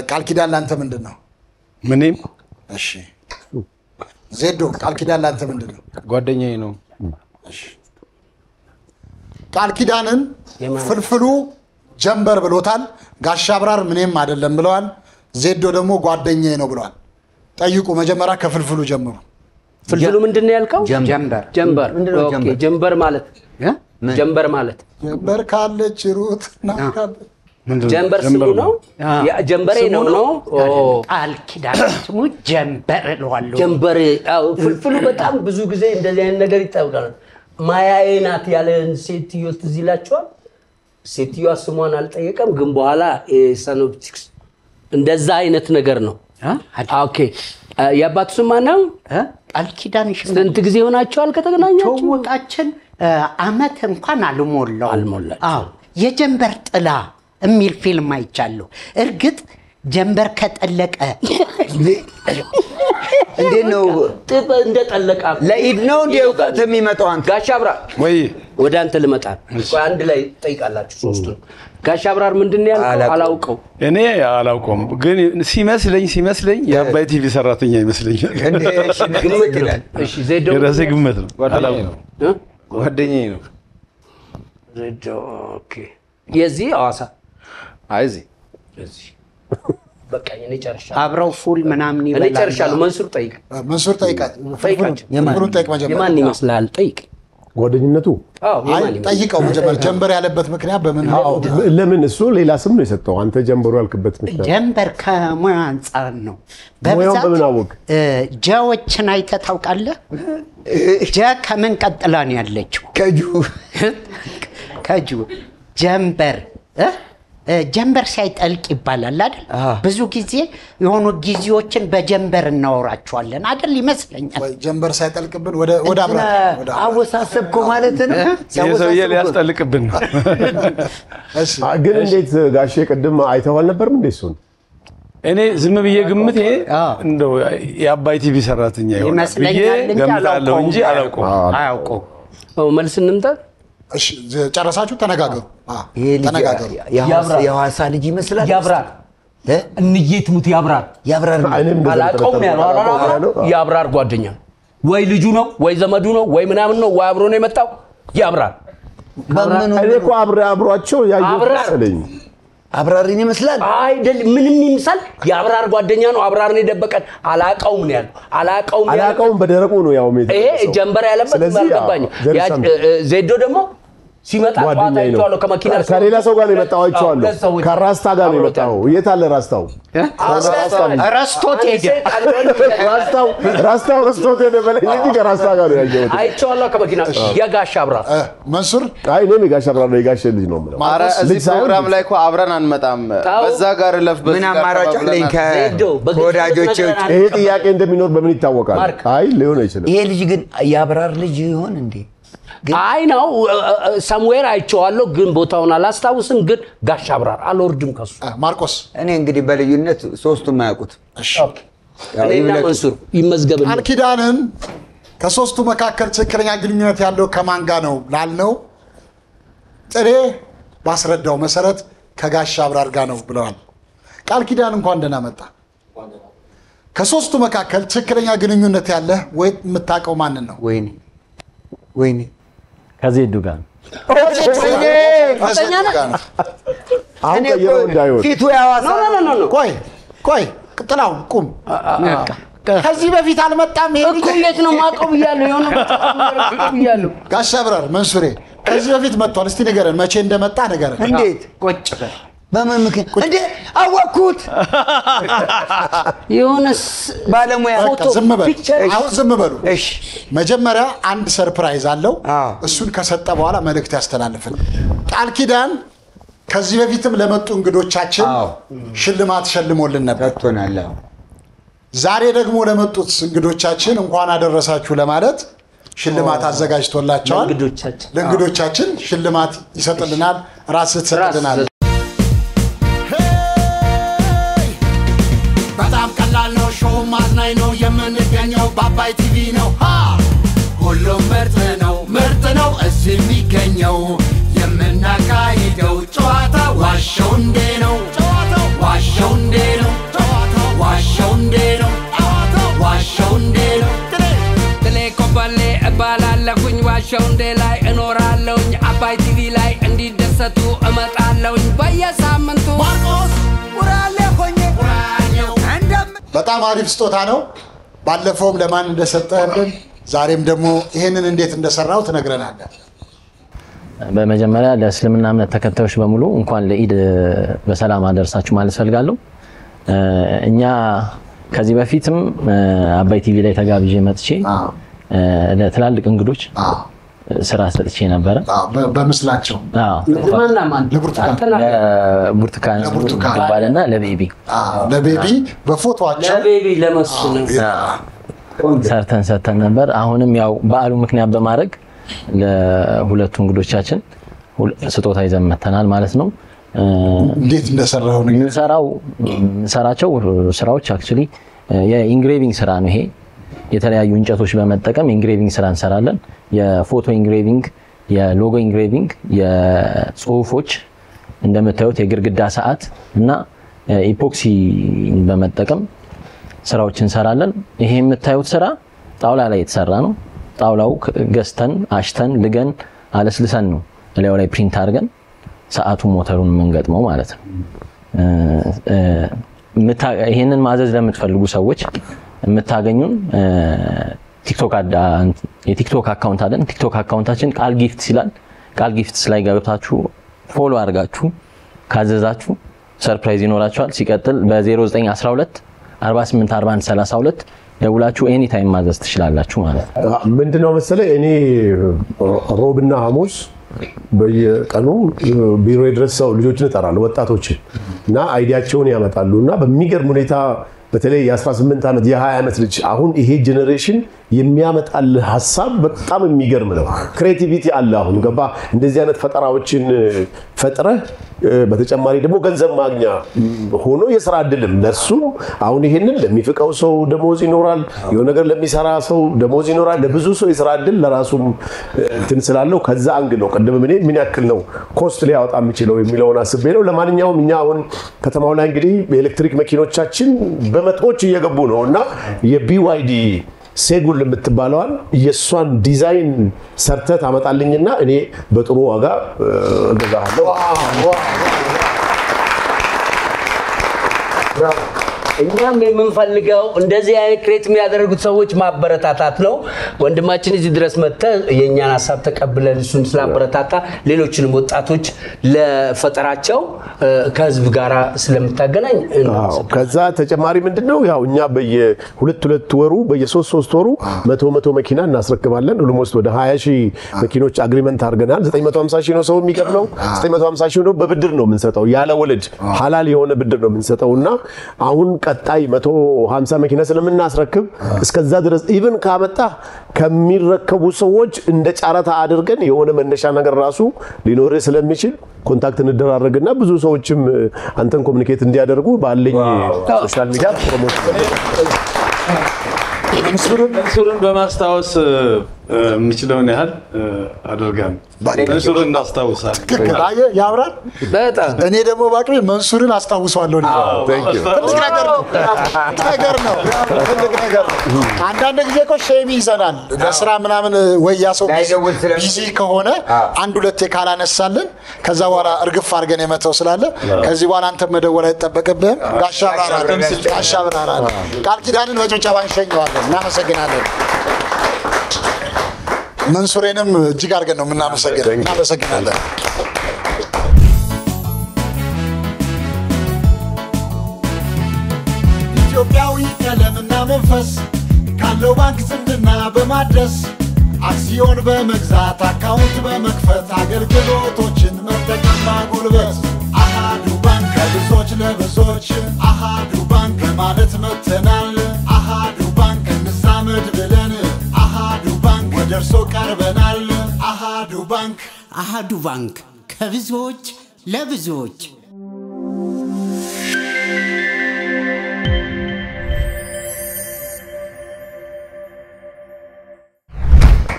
H: ቃል ኪዳን ለአንተ ምንድን ነው?
J: ምንም።
H: እሺ ዜዶ ቃል ኪዳን ለአንተ ምንድን ነው?
G: ጓደኛዬ ነው።
H: እሺ ቃል ኪዳንን ፍልፍሉ ጀንበር ብሎታል። ጋሽ አብራር ምንም አይደለም ብለዋል። ዜዶ ደግሞ ጓደኛዬ ነው ብለዋል። ጠይቁ። መጀመሪያ ከፍልፍሉ ጀምሩ።
D: ፍልፍሉ ምንድን ነው ያልከው? ጀንበር። ኦኬ ጀንበር ማለት ጀንበር ማለት
H: ጀንበር ካለች ሩት ናካለ
D: ጀንበር ስሙ ነው ጀንበሬ ነው
E: ቃል ኪዳን ስሙ ጀንበር እለዋለሁ
D: ጀንበሬ ፍልፍሉ በጣም ብዙ ጊዜ እንደዚህ አይነት ነገር ይታወቃል ማያዬ ናት ያለን ሴትዮ ትዝ ይላችኋል ሴትዮዋ ስሟን አልጠየቀም ግን በኋላ ሰኖፕቲክስ እንደዛ አይነት ነገር ነው ኦኬ ያባቱ ስም ማነው
E: ቃል ኪዳን
D: ስንት ጊዜ ሆናችኋል ከተገናኛችሁ
E: ተወቃችን አመት እንኳን አልሞላው አዎ የጀንበር ጥላ የሚል ፊልም አይቻለሁ እርግጥ ጀንበር ከጠለቀ
F: እንዴ ነው
D: እንደጠለቀ
F: ለኢድ ነው እንዴ ወቅት የሚመጣው አንተ
D: ጋሽ አብራር
J: ወይ
D: ወደ አንተ ልመጣ አንድ ላይ ጠይቃላችሁ ሶስቱ ጋሽ አብራር ምንድነው ያልከው አላውቀው
J: እኔ አላውቀውም ግን ሲመስለኝ የአባይ ቲቪ ሰራተኛ ይመስለኛል
D: እሺ ዜዶ
J: የራሴ ግምት ነው
G: ጓደኛዬ ነው
D: ዜዶ ኦኬ የዚህ አዋሳ
G: አይዚ
D: በቃ እኔ ጨርሻለሁ
E: አብረው ፉል ምናምን ይበላል
D: እኔ ጨርሻለሁ መንሱር ጠይቃት
H: የማን ጠይቅ መጀመሪያ
D: የማን ይመስላል ጠይቅ
A: ጓደኝነቱ
H: ጠይቀው መጀመሪያ ጀንበር ያለበት ምክንያት በምን
A: ለምን እሱ ሌላ ስም ነው የሰጠው አንተ ጀንበሩ ያልክበት ምክንያት
E: ጀንበር ከሙያ አንፃር ነው
A: ሙያውን በምን አወቅ
E: ጃዎችን አይተህ ታውቃለህ ጃ ከምን ቀጥላ ነው ያለችው ከጁ ጀንበር ጀንበር ሳይጠልቅ ይባላል አይደል ብዙ ጊዜ የሆኑ ጊዜዎችን በጀንበር እናወራቸዋለን አይደል ይመስለኛል
H: ጀንበር ሳይጠልቅብን ወደ አብራ
F: አወሳሰብኩ ማለት ነው
J: ሰውዬ ሊያስጠልቅብን
H: እሺ
A: ግን እንዴት ጋሼ ቅድም አይተዋል ነበር እንዴ እሱን
J: እኔ ዝም ብዬ ግምት እንደው የአባይ ቲቪ ሰራተኛ ይሆናል ብዬ ገምታለሁ እንጂ
E: አያውቀው
D: መልስ እንምጣ
H: እሺ ጨረሳችሁ ተነጋገሩ
F: ተነጋገሩ የሐዋሳ ልጅ ይመስላል
D: ያብራር እንየት ሙት ያብራር አላቀውም ያለው ያብራር ጓደኛ ወይ ልጁ ነው ወይ ዘመዱ ነው ወይ ምናምን ነው ወይ አብሮ ነው የመጣው ያብራር
A: እኮ አብሯቸው ያየው መሰለኝ
F: አብራሪን ይመስላል
D: አይደል ምንም ይመስላል ያብራር ጓደኛ ነው አብራርን የደበቀን አላቀውም ነው ያለው
A: አላቀውም በደረቁ ነው ያው
D: ጀንበር ያለበት ማልገባኝ ዜዶ ደግሞ ሲመጣ ቋታይቷለው ከመኪና
A: ከሌላ ሰው ጋር ነው የመጣው አይቼዋለሁ ከራስታ ጋር ነው የመጣው የታለ ራስታው
E: ራስቶት ሄደ
A: ራስቶት ሄደ በለኝ እንጂ ከራስታ ጋር ነው ያየሁት
D: አይቼዋለሁ ከመኪና የጋሽ አብራር
H: መንሱር
A: አይ እኔ የጋሽ አብራር ነው የጋሽ ልጅ ነው ማለት
G: ኧረ እዚህ ፕሮግራም ላይ እኮ አብረን አንመጣም በዛ ጋር ለፍ
F: ምን አማራጭ አለኝ ከወዳጆቼ
A: ይሄ ጥያቄ እንደሚኖር በምን ይታወቃል አይ ሊሆን አይችልም
F: ይሄ ልጅ ግን የአብራር ልጅ ይሆን እንዴ
D: አይ ነው somewhere አይቼዋለሁ ግን ቦታውን አላስታውስም ግን ጋሽ አብራር አልወርድም ከሱ
H: ማርቆስ
F: እኔ እንግዲህ በልዩነት ሶስቱም ማያውቁት
H: እሺ
D: እኔና መንሱር ይመዝገብልኝ
H: አልኪዳንን ከሶስቱ መካከል ትክክለኛ ግንኙነት ያለው ከማን ጋር ነው ላልነው ጥሬ ባስረዳው መሰረት ከጋሽ አብራር ጋር ነው ብለዋል ቃል ኪዳን እንኳን ደህና መጣ ከሶስቱ መካከል ትክክለኛ ግንኙነት ያለ ወይ የምታውቀው ማንን ነው
F: ወይኔ
K: ከዜዱ ጋር
A: አሁን ቀየረው እንዳይሆን
F: ፊቱ ያዋሳ
H: ቆይ ጥላው ቁም ከዚህ በፊት አልመጣም ይሄ
D: እኮ የት ነው ማቀው ይያለው የሆነ ይያለው
H: ጋሽ አብራር መንሱሬ ከዚህ በፊት መጥቷል እስቲ ንገረን መቼ እንደመጣ ንገረን
F: እንዴት
E: ቁጭ በል
F: በምን ምክንያት እንዴ አወኩት
D: የሆነስ
F: ባለሙያ
H: ዝም በል አሁን ዝም በሉ
F: እሺ
H: መጀመሪያ አንድ ሰርፕራይዝ አለው እሱን ከሰጠ በኋላ መልእክት ያስተላልፈን ቃል ኪዳን ከዚህ በፊትም ለመጡ እንግዶቻችን ሽልማት ሸልሞልን ነበር
F: ተቶናል
H: ዛሬ ደግሞ ለመጡት እንግዶቻችን እንኳን አደረሳችሁ ለማለት ሽልማት አዘጋጅቶላቸዋል ለእንግዶቻችን ሽልማት ይሰጥልናል ራስህ ትሰጥልናል
C: በጣም ቀላል ነው ሾው ማዝናኝ ነው የምንገኘው በአባይ ቲቪ ነው ሁሉም ምርጥ ነው እዚህ የሚገኘው የምናካሂደው ጨዋታ ዋሸው እንዴ ነው ዋሸው እንዴ ነው ዋሸው እንዴ ነው ዋሸው እንዴ ነው
L: ጥሌ ኮበሌ እባላለሁኝ ዋሸው እንዴ ላይ እኖራለሁኝ አባይ ቲቪ ላይ እንዲደሰቱ እመጣለሁኝ በየሳምንቱ
C: ማርቆስ ውራሌ ሆኜ
H: በጣም አሪፍ ስጦታ ነው ባለፈውም ለማን እንደሰጠህልን ዛሬም ደግሞ ይሄንን እንዴት እንደሰራው ትነግረናለህ
K: በመጀመሪያ ለእስልምና እምነት ተከታዮች በሙሉ እንኳን ለኢድ በሰላም አደረሳችሁ ማለት ፈልጋለሁ። እኛ ከዚህ በፊትም አባይ ቲቪ ላይ ተጋብዤ መጥቼ ለትላልቅ እንግዶች ስራ ሰጥቼ ነበረ።
H: በምስላቸው
K: ለብርቱካን ባለና ለቤቢ
H: በፎቶአቸው
E: ለቤቢ ለመስሉ
K: ሰርተን ነበር። አሁንም ያው በዓሉ ምክንያት በማድረግ ለሁለቱ እንግዶቻችን ስጦታ ይዘን መተናል ማለት ነው።
H: እንዴት እንደሰራው ነው
K: ሰራቸው ስራዎች አክቹሊ የኢንግሬቪንግ ስራ ነው። ይሄ የተለያዩ እንጨቶች በመጠቀም ኢንግሬቪንግ ስራ እንሰራለን። የፎቶ ኢንግሬቪንግ፣ የሎጎ ኢንግሬቪንግ፣ የጽሁፎች እንደምታዩት የግርግዳ ሰዓት እና ኢፖክሲ በመጠቀም ስራዎች እንሰራለን። ይሄ የምታዩት ስራ ጣውላ ላይ የተሰራ ነው። ጣውላው ገዝተን አሽተን ልገን አለስልሰን ነው ላዩ ላይ ፕሪንት አድርገን ሰዓቱ ሞተሩን የምንገጥመው ማለት ነው። ይሄንን ማዘዝ ለምትፈልጉ ሰዎች የምታገኙን የቲክቶክ አካውንት አለን። ቲክቶክ አካውንታችን ቃል ጊፍት ይላል። ቃል ጊፍትስ ላይ ገብታችሁ ፎሎ አድርጋችሁ ካዘዛችሁ ሰርፕራይዝ ይኖራችኋል። ሲቀጥል በ0912 484132 ደውላችሁ ኤኒ ታይም ማዘዝ ትችላላችሁ ማለት ነው።
A: ምንድነው መሰለህ እኔ ሮብና ሐሙስ በየቀኑ ቢሮ ድረስ ሰው ልጆችን እጠራለሁ ወጣቶችን እና አይዲያቸውን ያመጣሉና በሚገርም ሁኔታ በተለይ የ18 ዓመት የ20 ዓመት ልጅ አሁን ይሄ ጄነሬሽን የሚያመጣል ሐሳብ በጣም የሚገርም ነው። ክሬቲቪቲ አለ። አሁን ገባ እንደዚህ አይነት ፈጠራዎችን ፈጥረህ በተጨማሪ ደግሞ ገንዘብ ማግኛ ሆኖ የሥራ እድልም ለሱ አሁን ይሄንን ለሚፍቀው ሰው ደሞዝ ይኖራል፣ የሆነ ነገር ለሚሰራ ሰው ደሞዝ ይኖራል፣ ለብዙ ሰው የሥራ እድል ለራሱም እንትን ስላለው ከዛ አንግል ነው ቀደም ምን ያክል ነው ኮስት ሊያወጣ የሚችለው የሚለውን አስቤ ነው። ለማንኛውም እኛ አሁን ከተማው ላይ እንግዲህ የኤሌክትሪክ መኪኖቻችን በመቶዎች እየገቡ ነውና የቢዋይዲ ሴጉል የምትባለዋን የሷን ዲዛይን ሰርተት አመጣልኝና እኔ በጥሩ ዋጋ እገዛለሁ።
D: እኛም የምንፈልገው እንደዚህ አይነት ክሬት የሚያደርጉት ሰዎች ማበረታታት ነው። ወንድማችን እዚህ ድረስ መጥተህ የኛን ሐሳብ ተቀብለን እሱን ስላበረታታ ሌሎችንም ወጣቶች ለፈጠራቸው ከህዝብ ጋራ ስለምታገናኝ
A: ከዛ ተጨማሪ ምንድነው ያው እኛ በየ2 ወሩ በየ3 ወሩ 100 መኪና እናስረክባለን። ኦልሞስት ወደ 20000 መኪኖች አግሪመንት አድርገናል። 950,000 ነው ሰው የሚከፍለው። 950,000 ነው በብድር ነው የምንሰጠው። ያለ ወለድ ሐላል የሆነ ብድር ነው የምንሰጠውና አሁን ቀጣይ 150 መኪና ስለምናስረክብ እስከዛ ድረስ ኢቭን ካመጣ ከሚረከቡ ሰዎች እንደ ጫራታ አድርገን የሆነ መነሻ ነገር ራሱ ሊኖር ስለሚችል ኮንታክት እንደራረግና ብዙ ሰዎችም አንተን ኮሙኒኬት እንዲያደርጉ ባለኝ ሶሻል ሚዲያ ፕሮሞት
J: መንሱርን በማስታወስ የምችለውን ያህል አደርጋለሁ። መንሱርን እናስታውሳለን።
H: ያብራል በጣም እኔ ደግሞ ባቅሪ መንሱርን አስታውሳለሁ። ትልቅ ነገር ነው። አንዳንድ ጊዜ እኮ ሼም ይዘናል ለስራ ምናምን ወይ ያ ሰው ቢዚ ከሆነ አንድ ሁለቴ ካላነሳልን ከዛ በኋላ እርግፍ አድርገን የመተው ስላለ ከዚህ በኋላ አንተ መደወል አይጠበቅብህም። ጋሻ ብራራ ቃል ኪዳንን በጭብጨባ እንሸኘዋለን። እናመሰግናለን። መንሱሬንም እጅግ አድርገን ነው የምናመሰግነው። እናመሰግናለን። ኢትዮጵያዊ ቀለምና መንፈስ ካለው ባንክ ዝምድና በማድረስ አክሲዮን በመግዛት አካውንት በመክፈት አገልግሎቶችን መጠቀም ማጎልበት አሃዱ ባንክ ከብዙዎች ለብዙዎች አሃዱ ባንክ ማለት መተናል። አሃዱ ባንክ እንዛመድ ብለን አሃዱ ባንክ ወደርሶ ቀርበናል። አሃዱ ባንክ ከብዙዎች ለብዙዎች።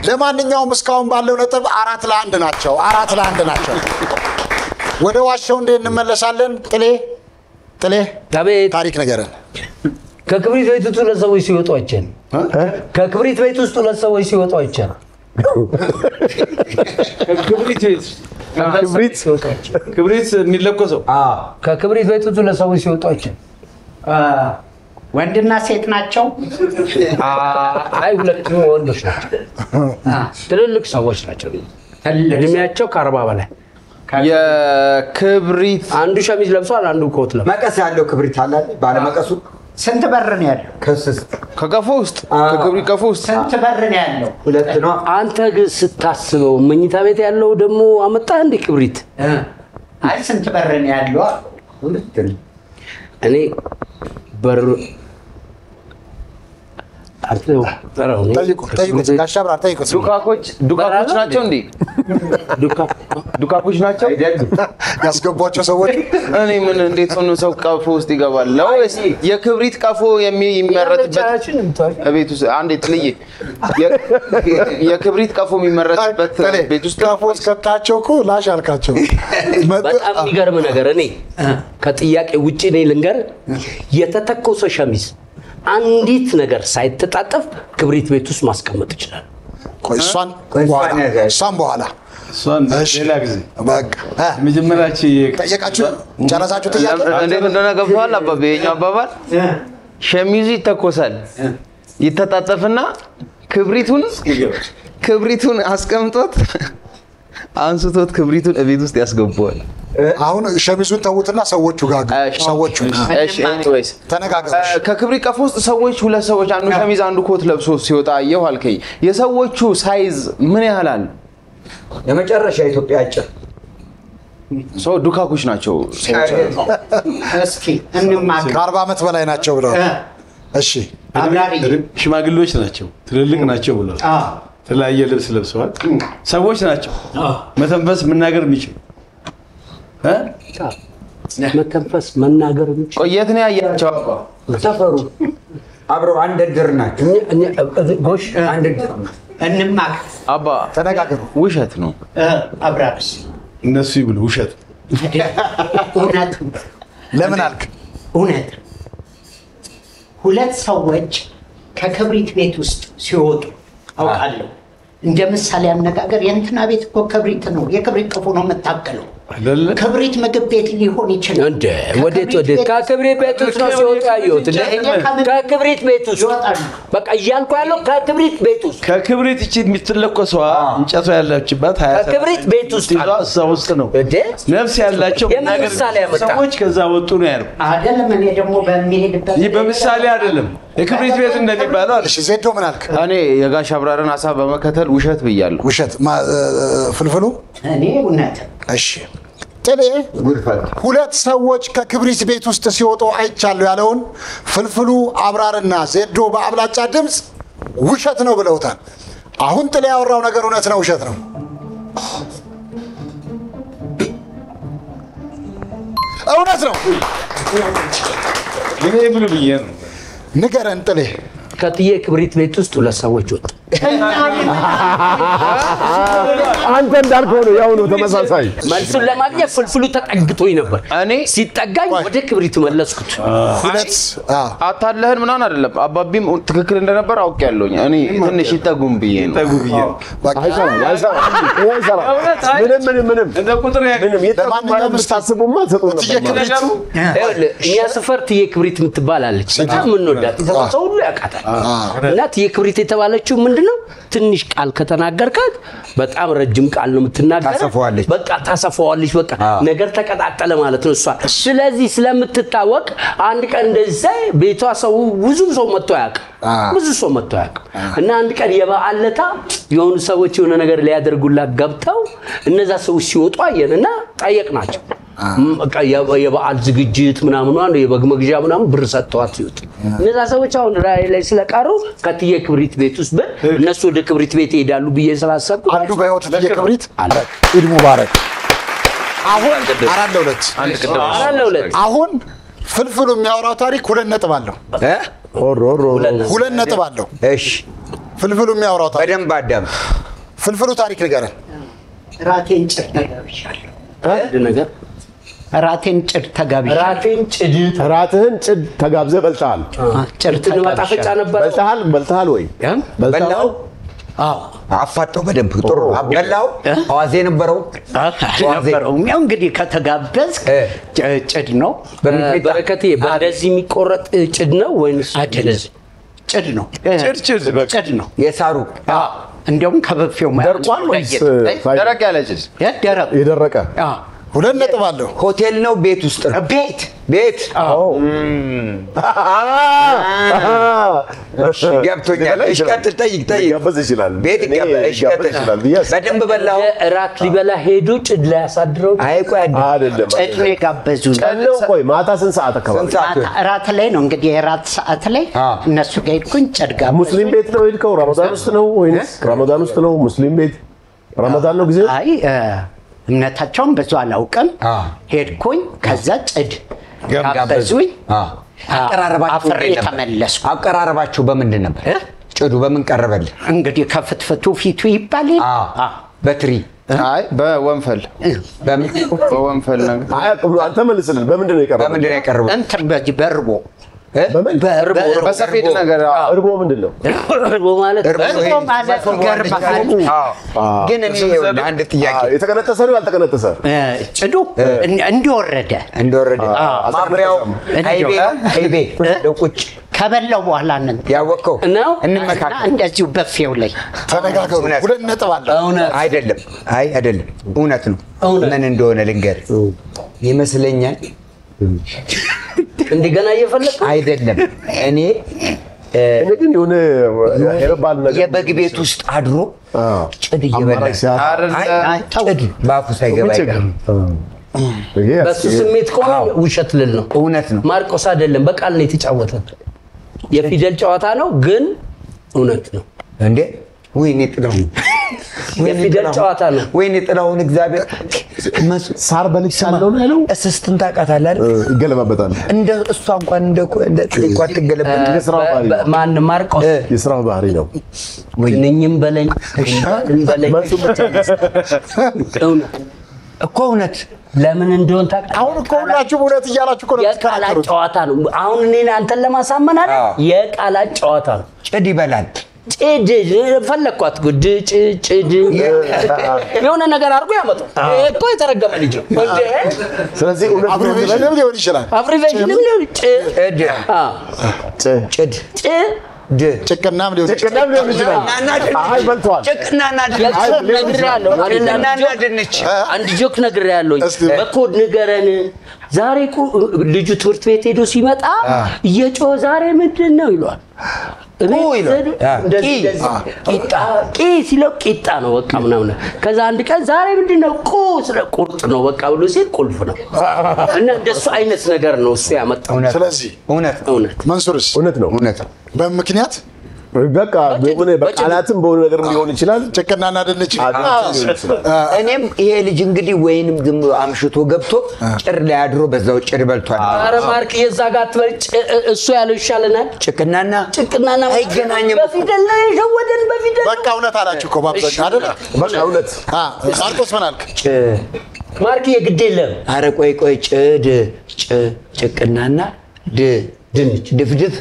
H: ለማንኛውም እስካሁን ባለው ነጥብ 4-1 ናቸው። 4-1 ናቸው። ወደ ዋሻው እንዴት እንመለሳለን? ጥሌ ታሪክ ነገረን።
D: ከክብሪት ቤት ውስጥ ለሰዎች ሲወጡ አይቻል። ከክብሪት ቤት ውስጥ ለሰዎች ሲወጡ አይቻል።
J: ክብሪት የሚለኮሰው
D: ከክብሪት ቤት ውስጥ ለሰዎች ሲወጡ አይቻል።
E: ወንድና ሴት ናቸው?
D: አይ ሁለቱም ወንዶች ናቸው። ትልልቅ ሰዎች ናቸው። እድሜያቸው ከ40 በላይ
G: የክብሪት
D: አንዱ ሸሚዝ ለብሷል፣ አንዱ ኮት ለብሷል።
F: መቀስ ያለው ክብሪት አለ ባለ መቀሱ
E: ስንት በር ነው ያለው?
G: ከቀፎ ውስጥ ከክብሪት ቀፎ ውስጥ
E: ስንት በር ነው ያለው?
F: ሁለት ነው።
D: አንተ ግን ስታስበው መኝታ ቤት ያለው ደግሞ አመጣ እንደ ክብሪት።
E: አይ ስንት በር ነው ያለው?
F: ሁለት ነው።
D: እኔ በር
H: ጠይቁት ጋሽ አብራር ጠይቁት።
G: ዱካኮች ናቸው እንዴ? ዱካኮች ናቸው
H: ያስገቧቸው ሰዎች።
G: እኔ ምን እንዴት ሆኖ ሰው ቀፎ ውስጥ ይገባል? ወይስ የክብሪት ቀፎ የሚመረትበት ቤት ውስጥ አንዴ ጥልዬ የክብሪት ቀፎ የሚመረትበት ቤት ውስጥ
H: ቀፎ ውስጥ ከታቸው እኮ ላሽ አልካቸው።
D: በጣም የሚገርም ነገር እኔ ከጥያቄ ውጪ ነኝ ልንገር፣ የተተኮሰ ሸሚዝ አንዲት ነገር ሳይተጣጠፍ ክብሪት ቤት ውስጥ ማስቀመጥ ይችላል።
H: ቆይ እሷን በኋላ
J: ሌላ ጊዜ
H: በቃ
J: መጀመሪያችን
H: ጠየቃችሁ ጨረሳችሁ ጥያቄ
G: እንዴት እንደሆነ ገብቶሃል አባቤ? የእኛ አባባል ሸሚዙ ይተኮሳል፣ ይተጣጠፍና ክብሪቱን አስቀምጦት አንስቶት ክብሪቱን እቤት ውስጥ ያስገባዋል።
H: አሁን ሸሚዙን ተውትና ሰዎቹ ጋር ተነጋገሩ።
G: ከክብሪት ቀፎ ውስጥ ሰዎች ሁለት ሰዎች አንዱ ሸሚዝ አንዱ ኮት ለብሶ ሲወጣ አየሁ አልከኝ። የሰዎቹ ሳይዝ ምን ያህል አለ?
F: የመጨረሻ ኢትዮጵያ አጭር
G: ሰው ዱካኮች ናቸው።
E: እስኪ እንማከር።
H: ከ40 ዓመት በላይ ናቸው ብለው እሺ፣
J: ሽማግሌዎች ናቸው፣ ትልልቅ ናቸው ብለው የተለያየ ልብስ ለብሰዋል። ሰዎች ናቸው መተንፈስ መናገር የሚችሉ
D: መተንፈስ መናገር የሚችሉ።
G: ቆየት ነው ያያቸው አባ
D: ሰፈሩ
F: አብረው አንድ ድር ናቸው።
D: ጎሽ
E: አንድ ድር እንማከር።
G: አባ
H: ተነጋገሩ።
G: ውሸት ነው
E: አብራርስ
J: እነሱ ይብሉ ውሸት።
E: እውነት
H: ለምን አልክ?
E: እውነት ሁለት ሰዎች ከክብሪት ቤት ውስጥ ሲወጡ አውቃለሁ። እንደ ምሳሌ አነጋገር የእንትና ቤት እኮ ክብሪት ነው፣ የክብሪት ቀፎ ነው የምታከለው። ክብሪት ምግብ ቤት ሊሆን ይችላል።
D: እንደ ወዴት ከክብሪት ቤት ውስጥ ነው ሲወጣ ያየሁት። ከክብሪት ቤት ውስጥ በቃ እያልኩ ያለው ከክብሪት ቤት ውስጥ
J: ከክብሪት እቺ የምትለኮሰዋ እንጨቷ ያለችበት
D: ከክብሪት ቤት ውስጥ
J: እዛ ውስጥ ነው ነፍስ ያላቸው ሰዎች ከዛ ወጡ ነው ያለው
E: አይደለም። እኔ ደግሞ በሚሄድበት
J: ይህ በምሳሌ አይደለም የክብሪት ቤት እንደሚባለው አለ።
H: እሺ ዜዶ ምን አልክ?
G: እኔ የጋሽ አብራርን ሐሳብ በመከተል ውሸት ብያለሁ።
H: ውሸት ፍልፍሉ
E: እኔ እውነት።
H: እሺ ጥሌ ሁለት ሰዎች ከክብሪት ቤት ውስጥ ሲወጡ አይቻለሁ ያለውን ፍልፍሉ አብራርና ዜዶ በአብላጫ ድምፅ ውሸት ነው ብለውታል። አሁን ጥሌ ያወራው ነገር እውነት ነው ውሸት ነው? እውነት ነው።
J: እኔ ብሉ ብዬ ነው።
H: ንገረን ጥሌ።
D: ከጥዬ ክብሪት ቤት ውስጥ ሁለት ሰዎች ወጡ።
A: አንተ እንዳልከው ነው፣ ያው ነው ተመሳሳይ።
D: መልሱን ለማግኘት ፍልፍሉ ተጠግቶኝ ነበር።
G: እኔ
D: ሲጠጋኝ ወደ ክብሪቱ መለስኩት።
H: ሁለት
G: አታለህን ምናምን አይደለም። አባቢም ትክክል እንደነበር አውቄያለሁኝ። እኔ ትንሽ ይጠጉም ብዬ ነው።
A: ምንም
J: እንደ ቁጥር
H: ለማንኛውም
A: ስታስቡማ
D: እኛ ሰፈር ትዬ ክብሪት የምትባላለች በጣም የምንወዳት ሰው ሁሉ ያውቃታል። እና ትዬ ክብሪት የተባለችው ምንድነው? ትንሽ ቃል ከተናገርካት በጣም ረጅም ቃል ነው የምትናገረው። በቃ ታሰፋዋለች። በቃ ነገር ተቀጣጠለ ማለት ነው እሷ። ስለዚህ ስለምትታወቅ አንድ ቀን እንደዚህ ቤቷ ሰው ብዙ ሰው መጥቶ ያውቃል። እና አንድ ቀን የበዓል ዕለት የሆኑ ሰዎች የሆነ ነገር ሊያደርጉላት ገብተው እነዛ ሰዎች ሲወጡ አየንና ጠየቅናቸው። የበዓል ዝግጅት ምናምን አንዱ የበግ መግዣ ምናምን ብር ሰጥተዋት ይወጡ። እነዛ ሰዎች አሁን ራይ ላይ ስለቀሩ ከትዬ ክብሪት ቤት ውስጥ እነሱ ወደ ክብሪት ቤት ይሄዳሉ ብዬ ስላሰብኩ
H: አንዱ በህይወት ትዬ ክብሪት ኢድ ሙባረክ። አሁን 4-2 አሁን ፍልፍሉ የሚያወራው ታሪክ 2 ነጥብ አለው። 2 ነጥብ አለው።
F: እሺ
H: ፍልፍሉ የሚያወራው ታሪክ
F: በደንብ አዳም።
H: ፍልፍሉ ታሪክ ንገረን።
E: ራቴን ጭድ ተጋብሻለሁ።
D: ነገር
E: ራቴን ጭድ ተጋብሻለሁ።
A: ራትህን ጭድ ተጋብዘህ በልተሃል።
E: ጭድ
D: ማጣፈጫ ነበር።
A: በልተሃል ወይ?
F: በላው። አፋጠው በደንብ ጥሩ በላው። አዋዜ ነበረው።
E: ያው እንግዲህ ከተጋበዝክ ጭድ ነው።
D: በረከቴ በእንደዚህ የሚቆረጥ ጭድ ነው ወይስ
E: አይደለም? ጭድ ነው።
J: ጭድ
E: ጭድ ነው።
F: የሳሩ
E: እንደውም ከበፊው
A: ደርቋል ወይስ
G: ደረቅ ያለችስ?
E: ደረቅ
A: የደረቀ
H: 2 ነጥብ አለው።
F: ሆቴል ነው ቤት ውስጥ ነው? ቤት ገብቶኛል። እሺ ቀጥል፣ ጠይቅ
A: ሊጋበዝ ይችላል።
F: ቤት ይጋበዝ ይችላል። በደንብ በላው።
D: እራት ሊበላ ሄዶ ጭድ ላይ ያሳድረው።
F: አይ ቆይ
A: አይደለም
E: ጭድ ነው የጋበዙን።
A: ጨለው ቆይ ማታ ስንት ሰዓት አካባቢ?
E: ማታ እራት ላይ ነው እንግዲህ የራት ሰዓት ላይ እነሱ ጋር ሄድኩኝ። ጭድ ጋበዙ።
A: ሙስሊም ቤት ነው የሄድከው? ረመዳን ውስጥ ነው ወይስ ረመዳን ውስጥ ነው? ሙስሊም ቤት ረመዳን ነው ጊዜ?
E: አይ እምነታቸውን ብዙ አላውቅም። ሄድኩኝ ከዛ ጭድ ጋበዙኝ።
F: አቀራረባችሁ
E: ተመለስኩ።
F: አቀራረባችሁ በምንድን ነበር? ጭዱ በምን ቀረበልህ?
E: እንግዲህ ከፍትፍቱ ፊቱ ይባል
F: በትሪ
G: አይ በወንፈል በወንፈል ነገር
A: አንተ መልስልን። በምንድን ነው የቀረበው?
E: እንትን በዚህ በርቦ
G: በሰፌድ ነገር
A: እርቦ ምንድን ነው?
D: እርቦ ማለት
E: ገርባል።
F: ግን እኔ አንድ ጥያቄ
A: የተቀነጠሰ ነው ያልተቀነጠሰ?
E: ጭዱ እንደወረደ
F: ማብሪያው አይቤ ቁጭ
E: ከበላው በኋላ
F: ያወቀው
E: ነው
F: እንመካከል።
E: እንደዚሁ በፌው ላይ
H: ተነጋገሩ። 2 ነጥብ አለው።
F: አይደለም እውነት ነው። ምን እንደሆነ ልንገር ይመስለኛል።
D: እንደገና እየፈለኩ
F: አይደለም እኔ
A: ግን የሆነ ሄርባል ነገር
F: የበግ ቤት ውስጥ አድሮ ጭድ እየበላ ጭድ በአፉ ሳይገባ አይቀርም።
D: በሱ ስሜት ከሆነ ውሸት ልል ነው።
F: እውነት ነው።
D: ማርቆስ አይደለም በቃል ነው የተጫወተው። የፊደል ጨዋታ ነው ግን እውነት ነው
F: እንዴ? ወይኔ ጥላው
D: የፊደል ጨዋታ ነው።
F: ወይኔ ጥላውን እግዚአብሔር
A: ሳር በልቻለሁ ነው ያለው።
F: እስስትን ታውቃታለህ አይደል?
A: ይገለባበጣል።
F: እንደ እሷ እንኳን እንደ ጥቋት ትገለበጥ።
A: የስራው ባህሪ ነው።
D: ማን ማርቆስ
A: የስራው ባህሪ ነው።
D: ነኝም በለኝ እንበለኝ
F: እኮ እውነት
D: ለምን እንደሆነ ታውቃለህ?
H: አሁን እኮ ሁላችሁም እውነት እያላችሁ እኮ ነው
D: የቃላት ጨዋታ ነው። አሁን እኔን አንተን ለማሳመን አይደል? የቃላት ጨዋታ ነው።
F: ጭድ ይበላል።
D: ጭድ ፈለኳት ጉድ ጭድ የሆነ ነገር አድርጎ ያመጣው እኮ የተረገመ ልጅ ነው።
A: ስለዚህ እውነት
H: አብሪቬሽንም ሊሆን ይችላል።
D: አብሪቬሽንም ሊሆን
F: ጭድ
H: ጭቅናም ሊሆን
A: ይችላል። አይ በልቷል።
F: ጭቅናና ድንች
D: አንድ ጆክ ነግሬያለሁ። በኮድ ንገረን። ዛሬ እኮ ልጁ ትምህርት ቤት ሄዶ ሲመጣ እየጮኸ ዛሬ ምንድን ነው ይሏል። ቂ ሲለው ቂጣ ነው በቃ ምናምን። ከዛ አንድ ቀን ዛሬ ምንድን ነው ስለ ቁርጥ ነው በቃ ብሎ ሲል ቁልፍ ነው። እና እንደሱ አይነት ነገር ነው እሱ ያመጣው።
H: ስለዚህ
F: እውነት
H: መንሱርስ
A: እውነት ነው።
H: በምክንያት
A: በቃ በቃላትም በሆነ ነገር ሊሆን ይችላል።
H: ጭቅናና ድንች
F: እኔም ይሄ ልጅ እንግዲህ ወይንም ዝም ብሎ አምሽቶ ገብቶ ጭድ ላይ አድሮ በዛው ጭድ በልቷል።
D: ኧረ ማርክ የዛ ጋር አትበል። እሱ ያለው ይሻለናል።
F: ጭቅናና
D: አይገናኝም። በፊደል ላይ ሸወደን በፊደል
H: በቃ እውነት አላችሁ እኮ ባብዛኛው አይደል?
A: በቃ እውነት።
H: ማርቆስ ምን አልክ?
D: ማርክ የግድ የለም።
F: ኧረ ቆይ ጭቅናና ድንች ድፍድፍ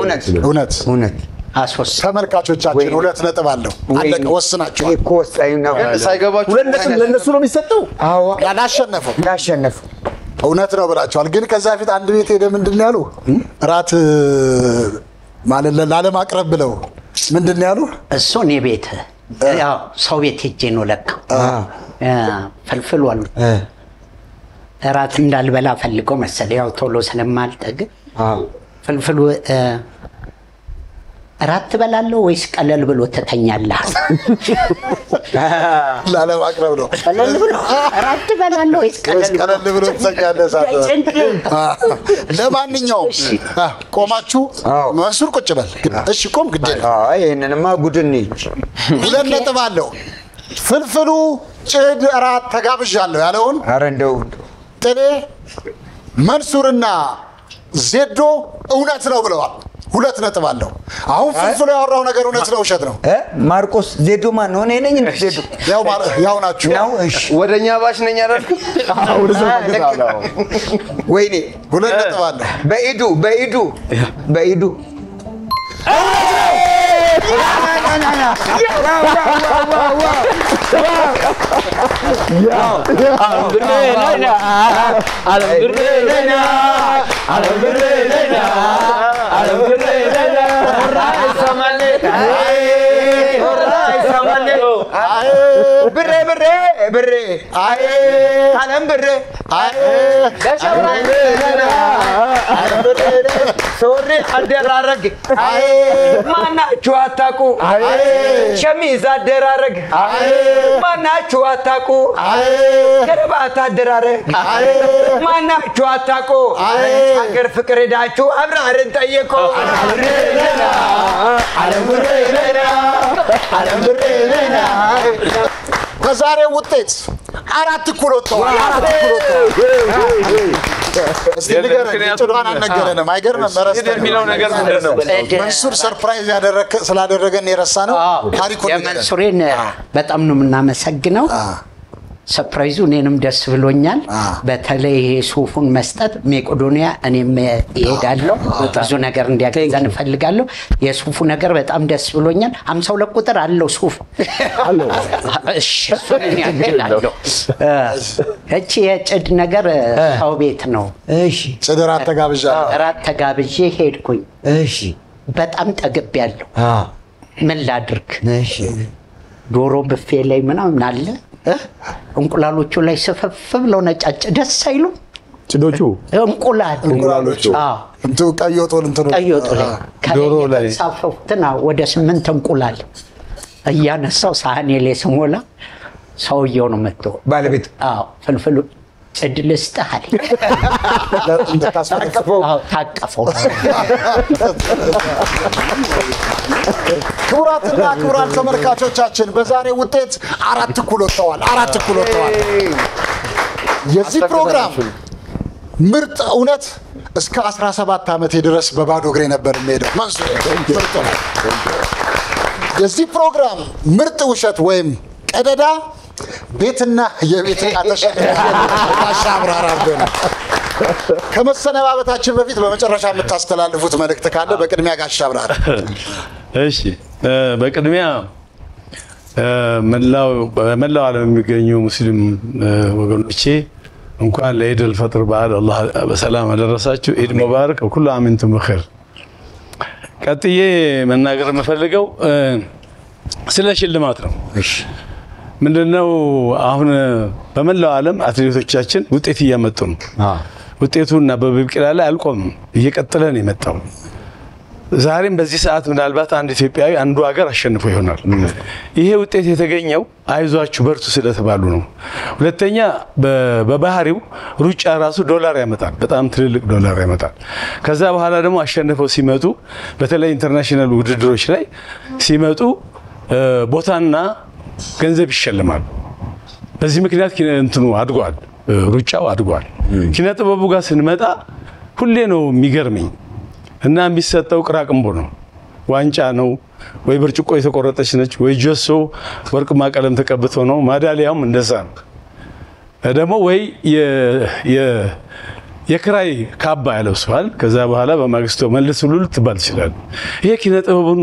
H: እውነት
F: አሶስ
H: ተመልካቾቻችን 2 ነጥብ አለው። አለቀ። ወስናችኋል
F: እኮ ወሳኝ ነው።
G: ሳይገባችሁ
A: ለነሱ ነው የሚሰጠው።
F: አዎ
H: ያላሸነፈው
F: እውነት
H: ነው ብላችኋል። ግን ከዛ በፊት አንድ ቤት ሄደ ምንድን ያሉ ራት ማለት ላለማቅረብ ብለው ምንድን ያሉ
E: እሱ እኔ ቤት ያው ሰው ቤት ሄጄ ነው ለካ ፍልፍል አሉ። እራት እንዳልበላ ፈልገው መሰለኝ ያው ቶሎ ስለማልጠግብ ፍልፍሉ እራት ትበላለህ ወይስ ቀለል ብሎ ትተኛለህ?
H: ላለማቅረብ ነው።
E: ቀለል ብሎ እራት ትበላለህ ወይስ
H: ቀለል ብሎ ትተኛለህ? ለማንኛውም ቆማችሁ መንሱር ቁጭ በል። እሺ ቆም ግድ የለም።
F: አይ ይሄንንማ ጉድን
H: 2 ነጥብ አለው። ፍልፍሉ ጭድ እራት ተጋብዣለሁ ያለውን
F: ኧረ እንደው
H: ጥሌ መንሱርና ዜዶ እውነት ነው ብለዋል። 2 ነጥብ አለው። አሁን ፍልፍሉ ያወራው ነገር እውነት ነው ውሸት ነው?
F: ማርቆስ ዜዶ ማን ነው? እኔ ነኝ እንዴ ዜዶ?
H: ያው ናችሁ።
F: እሺ
G: ወደኛ ባሽ ነኝ አይደል?
F: ወይኔ
H: 2 ነጥብ አለው።
F: በኢዱ ብሬ ብሬ ብሬ አይ አለም ብሬ አይ ሶሪ አደራረግ አይ ማናችሁ አታውቁ አይ ሸሚዝ አደራረግ አይ ማናችሁ አታውቁ አይ ከረባት አደራረግ አይ ማናችሁ አታውቁ አይ ሀገር ፍቅር ሄዳችሁ አብራርን ጠየቁ
H: በዛሬ ውጤት 4 እኩል ወጥተዋል። 4 እኩል ወጥተዋል። እስቲ ንገረን፣ ጭዷን አልነገረንም። አይገርምም?
J: የሚለው ነገር ምንድን ነው?
H: መንሱር ሰርፕራይዝ ስላደረገን የረሳ ነው። ታሪኩን
E: የመንሱሬን በጣም ነው የምናመሰግነው። ሰርፕራይዙ እኔንም ደስ ብሎኛል። በተለይ ሱፉን መስጠት መቄዶንያ እኔም እሄዳለሁ ብዙ ነገር እንዲያገዛን እፈልጋለሁ። የሱፉ ነገር በጣም ደስ ብሎኛል። 52 ቁጥር አለው ሱፍ አለው። እሺ እሱን ያገላለሁ። እቺ የጭድ ነገር ሰው ቤት ነው።
H: እሺ ጽድ ራት
E: ተጋብዤ ሄድኩኝ።
F: እሺ
E: በጣም ጠግቤያለሁ። ምን ላድርግ? እሺ ዶሮ ብፌ ላይ ምናምን አለ። እንቁላሎቹ ላይ ሰፈፍ ብለው ነጫጭ ደስ አይሉ
A: ጭዶቹ
H: እንቁላሎቹ እንቱ ቀይወጡን
E: ላይ ዶሮ ላይ ሳፈፍትና ወደ 8 እንቁላል እያነሳው ሳህኔ ላይ ስሞላ ሰውየው ነው መጥቶ
F: ባለቤት
E: ፍልፍሉ ጽድ ልስጥህ አለ። ታቀፈው።
H: ክቡራትና ክቡራን ተመልካቾቻችን በዛሬ ውጤት 4 እኩል ወጥተዋል። 4 እኩል ወጥተዋል። የዚህ ፕሮግራም ምርጥ እውነት እስከ 17 ዓመቴ ድረስ በባዶ እግሬ ነበር የምሄደው። መንሱር ምርጥ ነው። የዚህ ፕሮግራም ምርጥ ውሸት ወይም ቀደዳ ቤትና የቤት ዕቃ ተሻብራራ ነው። ከመሰነባበታችን በፊት በመጨረሻ የምታስተላልፉት መልእክት ካለ በቅድሚያ ጋሽ አብራራ።
J: እሺ በቅድሚያ መላው ዓለም የሚገኙ ሙስሊም ወገኖቼ እንኳን ለኢድ አልፈጥር በዓል አላህ በሰላም አደረሳችሁ። ኢድ ሙባረክ ወኩሉ ዓም ወአንቱም በኸይር። ቀጥዬ መናገር የምፈልገው ስለ ሽልማት ነው። እሺ ምንድነው አሁን በመላው ዓለም አትሌቶቻችን ውጤት እያመጡ ነው። ውጤቱና በብቅላ ላይ አልቆምም፣ እየቀጠለ ነው የመጣው። ዛሬም በዚህ ሰዓት ምናልባት አንድ ኢትዮጵያዊ አንዱ ሀገር አሸንፎ ይሆናል። ይሄ ውጤት የተገኘው አይዟችሁ በርቱ ስለተባሉ ነው። ሁለተኛ በባህሪው ሩጫ ራሱ ዶላር ያመጣል፣ በጣም ትልልቅ ዶላር ያመጣል። ከዛ በኋላ ደግሞ አሸንፈው ሲመጡ በተለይ ኢንተርናሽናል ውድድሮች ላይ ሲመጡ ቦታና ገንዘብ ይሸልማል። በዚህ ምክንያት እንትኑ አድጓል፣ ሩጫው አድጓል። ኪነ ጥበቡ ጋር ስንመጣ ሁሌ ነው የሚገርመኝ እና የሚሰጠው ቅራቅንቦ ነው፣ ዋንጫ ነው ወይ ብርጭቆ የተቆረጠች ነች ወይ ጆሶ ወርቅማ ቀለም ተቀብቶ ነው። ማዳሊያውም እንደዛ ነው። ደግሞ ወይ የክራይ ካባ ያለብሰዋል። ከዛ በኋላ በማግስቱ መልስ ሁሉ ልትባል ይችላል። ይሄ ኪነ ጥበቡን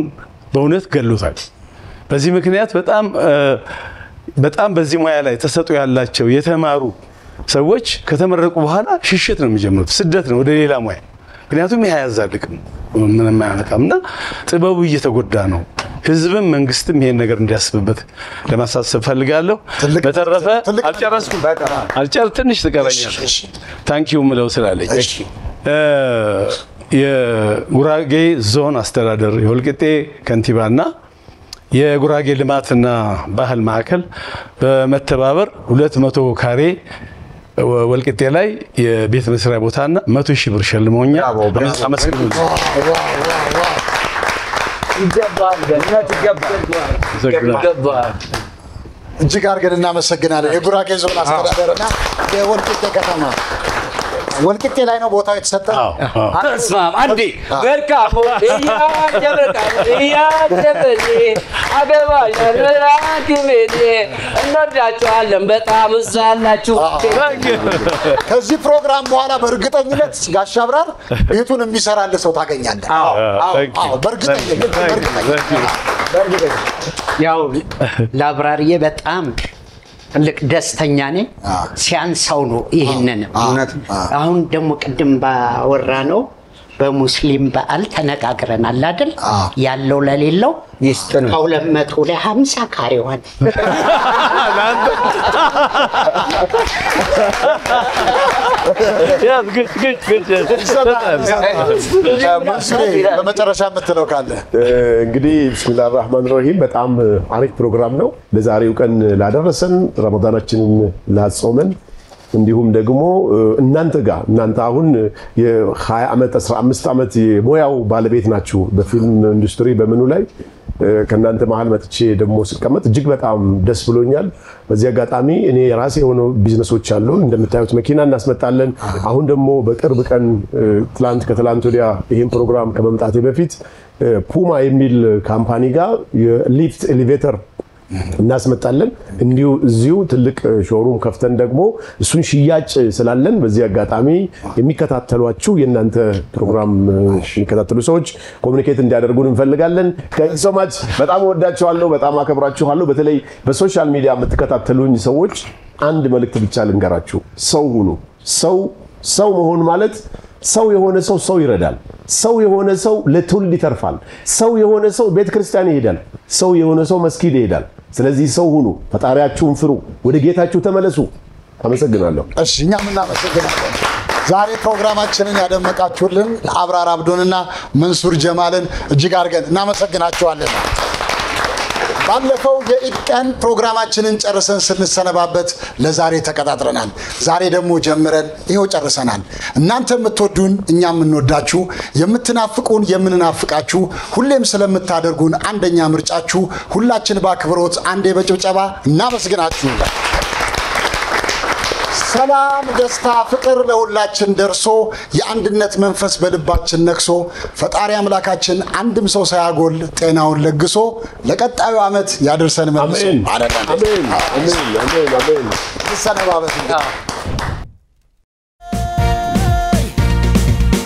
J: በእውነት ገሎታል። በዚህ ምክንያት በጣም በዚህ ሙያ ላይ ተሰጥኦ ያላቸው የተማሩ ሰዎች ከተመረቁ በኋላ ሽሽት ነው የሚጀምሩት፣ ስደት ነው ወደ ሌላ ሙያ። ምክንያቱም ይሄ አያዛልቅም፣ ምንም አያመጣምና ጥበቡ እየተጎዳ ነው። ህዝብም መንግስትም ይሄን ነገር እንዲያስብበት ለማሳሰብ ፈልጋለሁ። በተረፈ አልጨረስኩም፣ ትንሽ ትቀረኛለች። ታንኪዩ ምለው ስላለኝ የጉራጌ ዞን አስተዳደር የወልቂጤ ከንቲባና የጉራጌ ልማትና ባህል ማዕከል በመተባበር 200 ካሬ ወልቂጤ ላይ የቤት መስሪያ ቦታና 100,000 ብር ሸልመውኛል። አመስግኑ።
H: ይገባል። እጅግ አድርገን እናመሰግናለን። የጉራጌ ዞን አስተዳደርና የወልቂጤ ከተማ ወልቂጤ ላይ ነው ቦታው የተሰጠው።
L: ተስማም አንዴ በርካሞ እያጀበኔ አበባ ያራቲሜኔ እንወዳችኋለን በጣም እዛ ያላችሁ።
H: ከዚህ ፕሮግራም በኋላ በእርግጠኝነት ጋሽ አብራር ቤቱን የሚሰራልህ ሰው ታገኛለህ። በእርግጠኝነት
E: ያው ለአብራርዬ በጣም ትልቅ ደስተኛ ነኝ። ሲያንሳው ነው ይሄንን አሁን ደግሞ ቅድም ባወራ ነው በሙስሊም በዓል ተነጋግረናል አይደል? ያለው ለሌለው
F: ይስጥን
E: ከ200 ላይ 50 ካሬዋን
H: በመጨረሻ የምትለው ካለ
A: እንግዲህ ቢስሚላህ الرحمن الرحيم በጣም አሪፍ ፕሮግራም ነው ለዛሬው ቀን ላደረሰን ረመዳናችንን ላጾመን እንዲሁም ደግሞ እናንተ አሁን የ20 ዓመት 15 ዓመት የሙያው ባለቤት ናችሁ በፊልም ኢንዱስትሪ በመኑ ላይ ከናንተ መሃል መጥቼ ደግሞ ስቀመጥ እጅግ በጣም ደስ ብሎኛል በዚህ አጋጣሚ እኔ ራሴ ሆኖ ቢዝነሶች አሉ እንደምታዩት መኪና እናስመጣለን አሁን ደግሞ በቅርብ ቀን ከትላንት ወዲያ ይሄን ፕሮግራም ከመምጣቴ በፊት ፑማ የሚል ካምፓኒ ጋር የሊፍት ኤሌቬተር እናስመጣለን እንዲሁ እዚሁ ትልቅ ሾሩም ከፍተን ደግሞ እሱን ሽያጭ ስላለን በዚህ አጋጣሚ የሚከታተሏችሁ የናንተ ፕሮግራም የሚከታተሉ ሰዎች ኮሙኒኬት እንዲያደርጉን እንፈልጋለን so much በጣም ወዳችኋለሁ በጣም አከብራችኋለሁ በተለይ በሶሻል ሚዲያ የምትከታተሉኝ ሰዎች አንድ መልእክት ብቻ ልንገራችሁ ሰው ሁኑ ሰው መሆን ማለት ሰው የሆነ ሰው ይረዳል ሰው የሆነ ሰው ለትውልድ ይተርፋል ሰው የሆነ ሰው ቤተክርስቲያን ይሄዳል ሰው የሆነ ሰው መስጊድ ይሄዳል ስለዚህ ሰው ሁኑ ፈጣሪያችሁን ፍሩ ወደ ጌታችሁ ተመለሱ አመሰግናለሁ
H: እሺ እኛም እናመሰግናለን ዛሬ ፕሮግራማችንን ያደመቃችሁልን አብራር አብዶንና መንሱር ጀማልን እጅግ አድርገን እናመሰግናችኋለን ባለፈው የኢድ ቀን ፕሮግራማችንን ጨርሰን ስንሰነባበት ለዛሬ ተቀጣጥረናል ዛሬ ደግሞ ጀምረን ይሄው ጨርሰናል እናንተ የምትወዱን እኛም እንወዳችሁ የምትናፍቁን የምንናፍቃችሁ ሁሌም ስለምታደርጉን አንደኛ ምርጫችሁ ሁላችን በአክብሮት አንዴ በጭብጨባ እናመስግናችሁ ሰላም ደስታ ፍቅር ለሁላችን ደርሶ የአንድነት መንፈስ በልባችን ነክሶ ፈጣሪ አምላካችን አንድም ሰው ሳያጎል ጤናውን ለግሶ ለቀጣዩ ዓመት ያደርሰን መልሶ
A: አሜን አሜን
H: ሰነባበት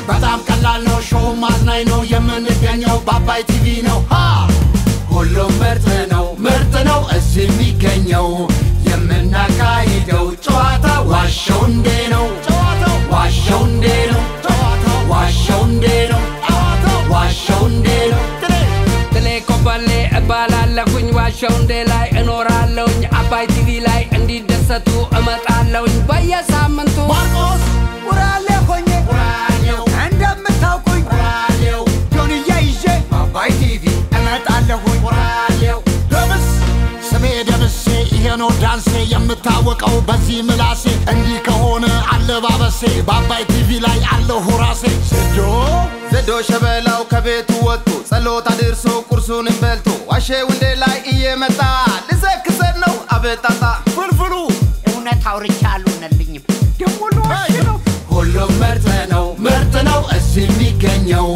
C: በጣም ቀላል ነው ሾው ማዝናኝ ነው የምንገኘው በአባይ ቲቪ ነው ሁሉም ምርጥ ነው እዚህ የሚገኘው የምናካሂደው ጨዋታ ዋሸው እንዴ ነው
L: ትሌ ኮበሌ እባላለሁኝ ዋሸው እንዴ ላይ እኖራለሁኝ አባይ ቲቪ ላይ እንዲደሰቱ እመጣለሁኝ በየሳምንቱ
C: ማርቆስ ውራሌ ሆኜ እንደምታውቁኝ ጆንያ ይዤ በአባይ ቲቪ እመጣለሁኝ ደምሴ ይሄ ነው ዳንሴ የምታወቀው በዚህ ምላሴ እንዲህ ከሆነ አለባበሴ በአባይ ቲቪ ላይ አለሁ ራሴ
M: ዘዶ ሸበላው ከቤቱ ወጥቶ ጸሎት አድርሶ ቁርሱን በልቶ ዋሸው እንዴ ላይ እየመጣ ልዘክሰን ነው አበጣጣ
E: ፍልፍሉ እውነት አውርቻ አልሆነልኝም ደሞ ነው
C: ሁሉም ምርጥ ነው እዚህ የሚገኘው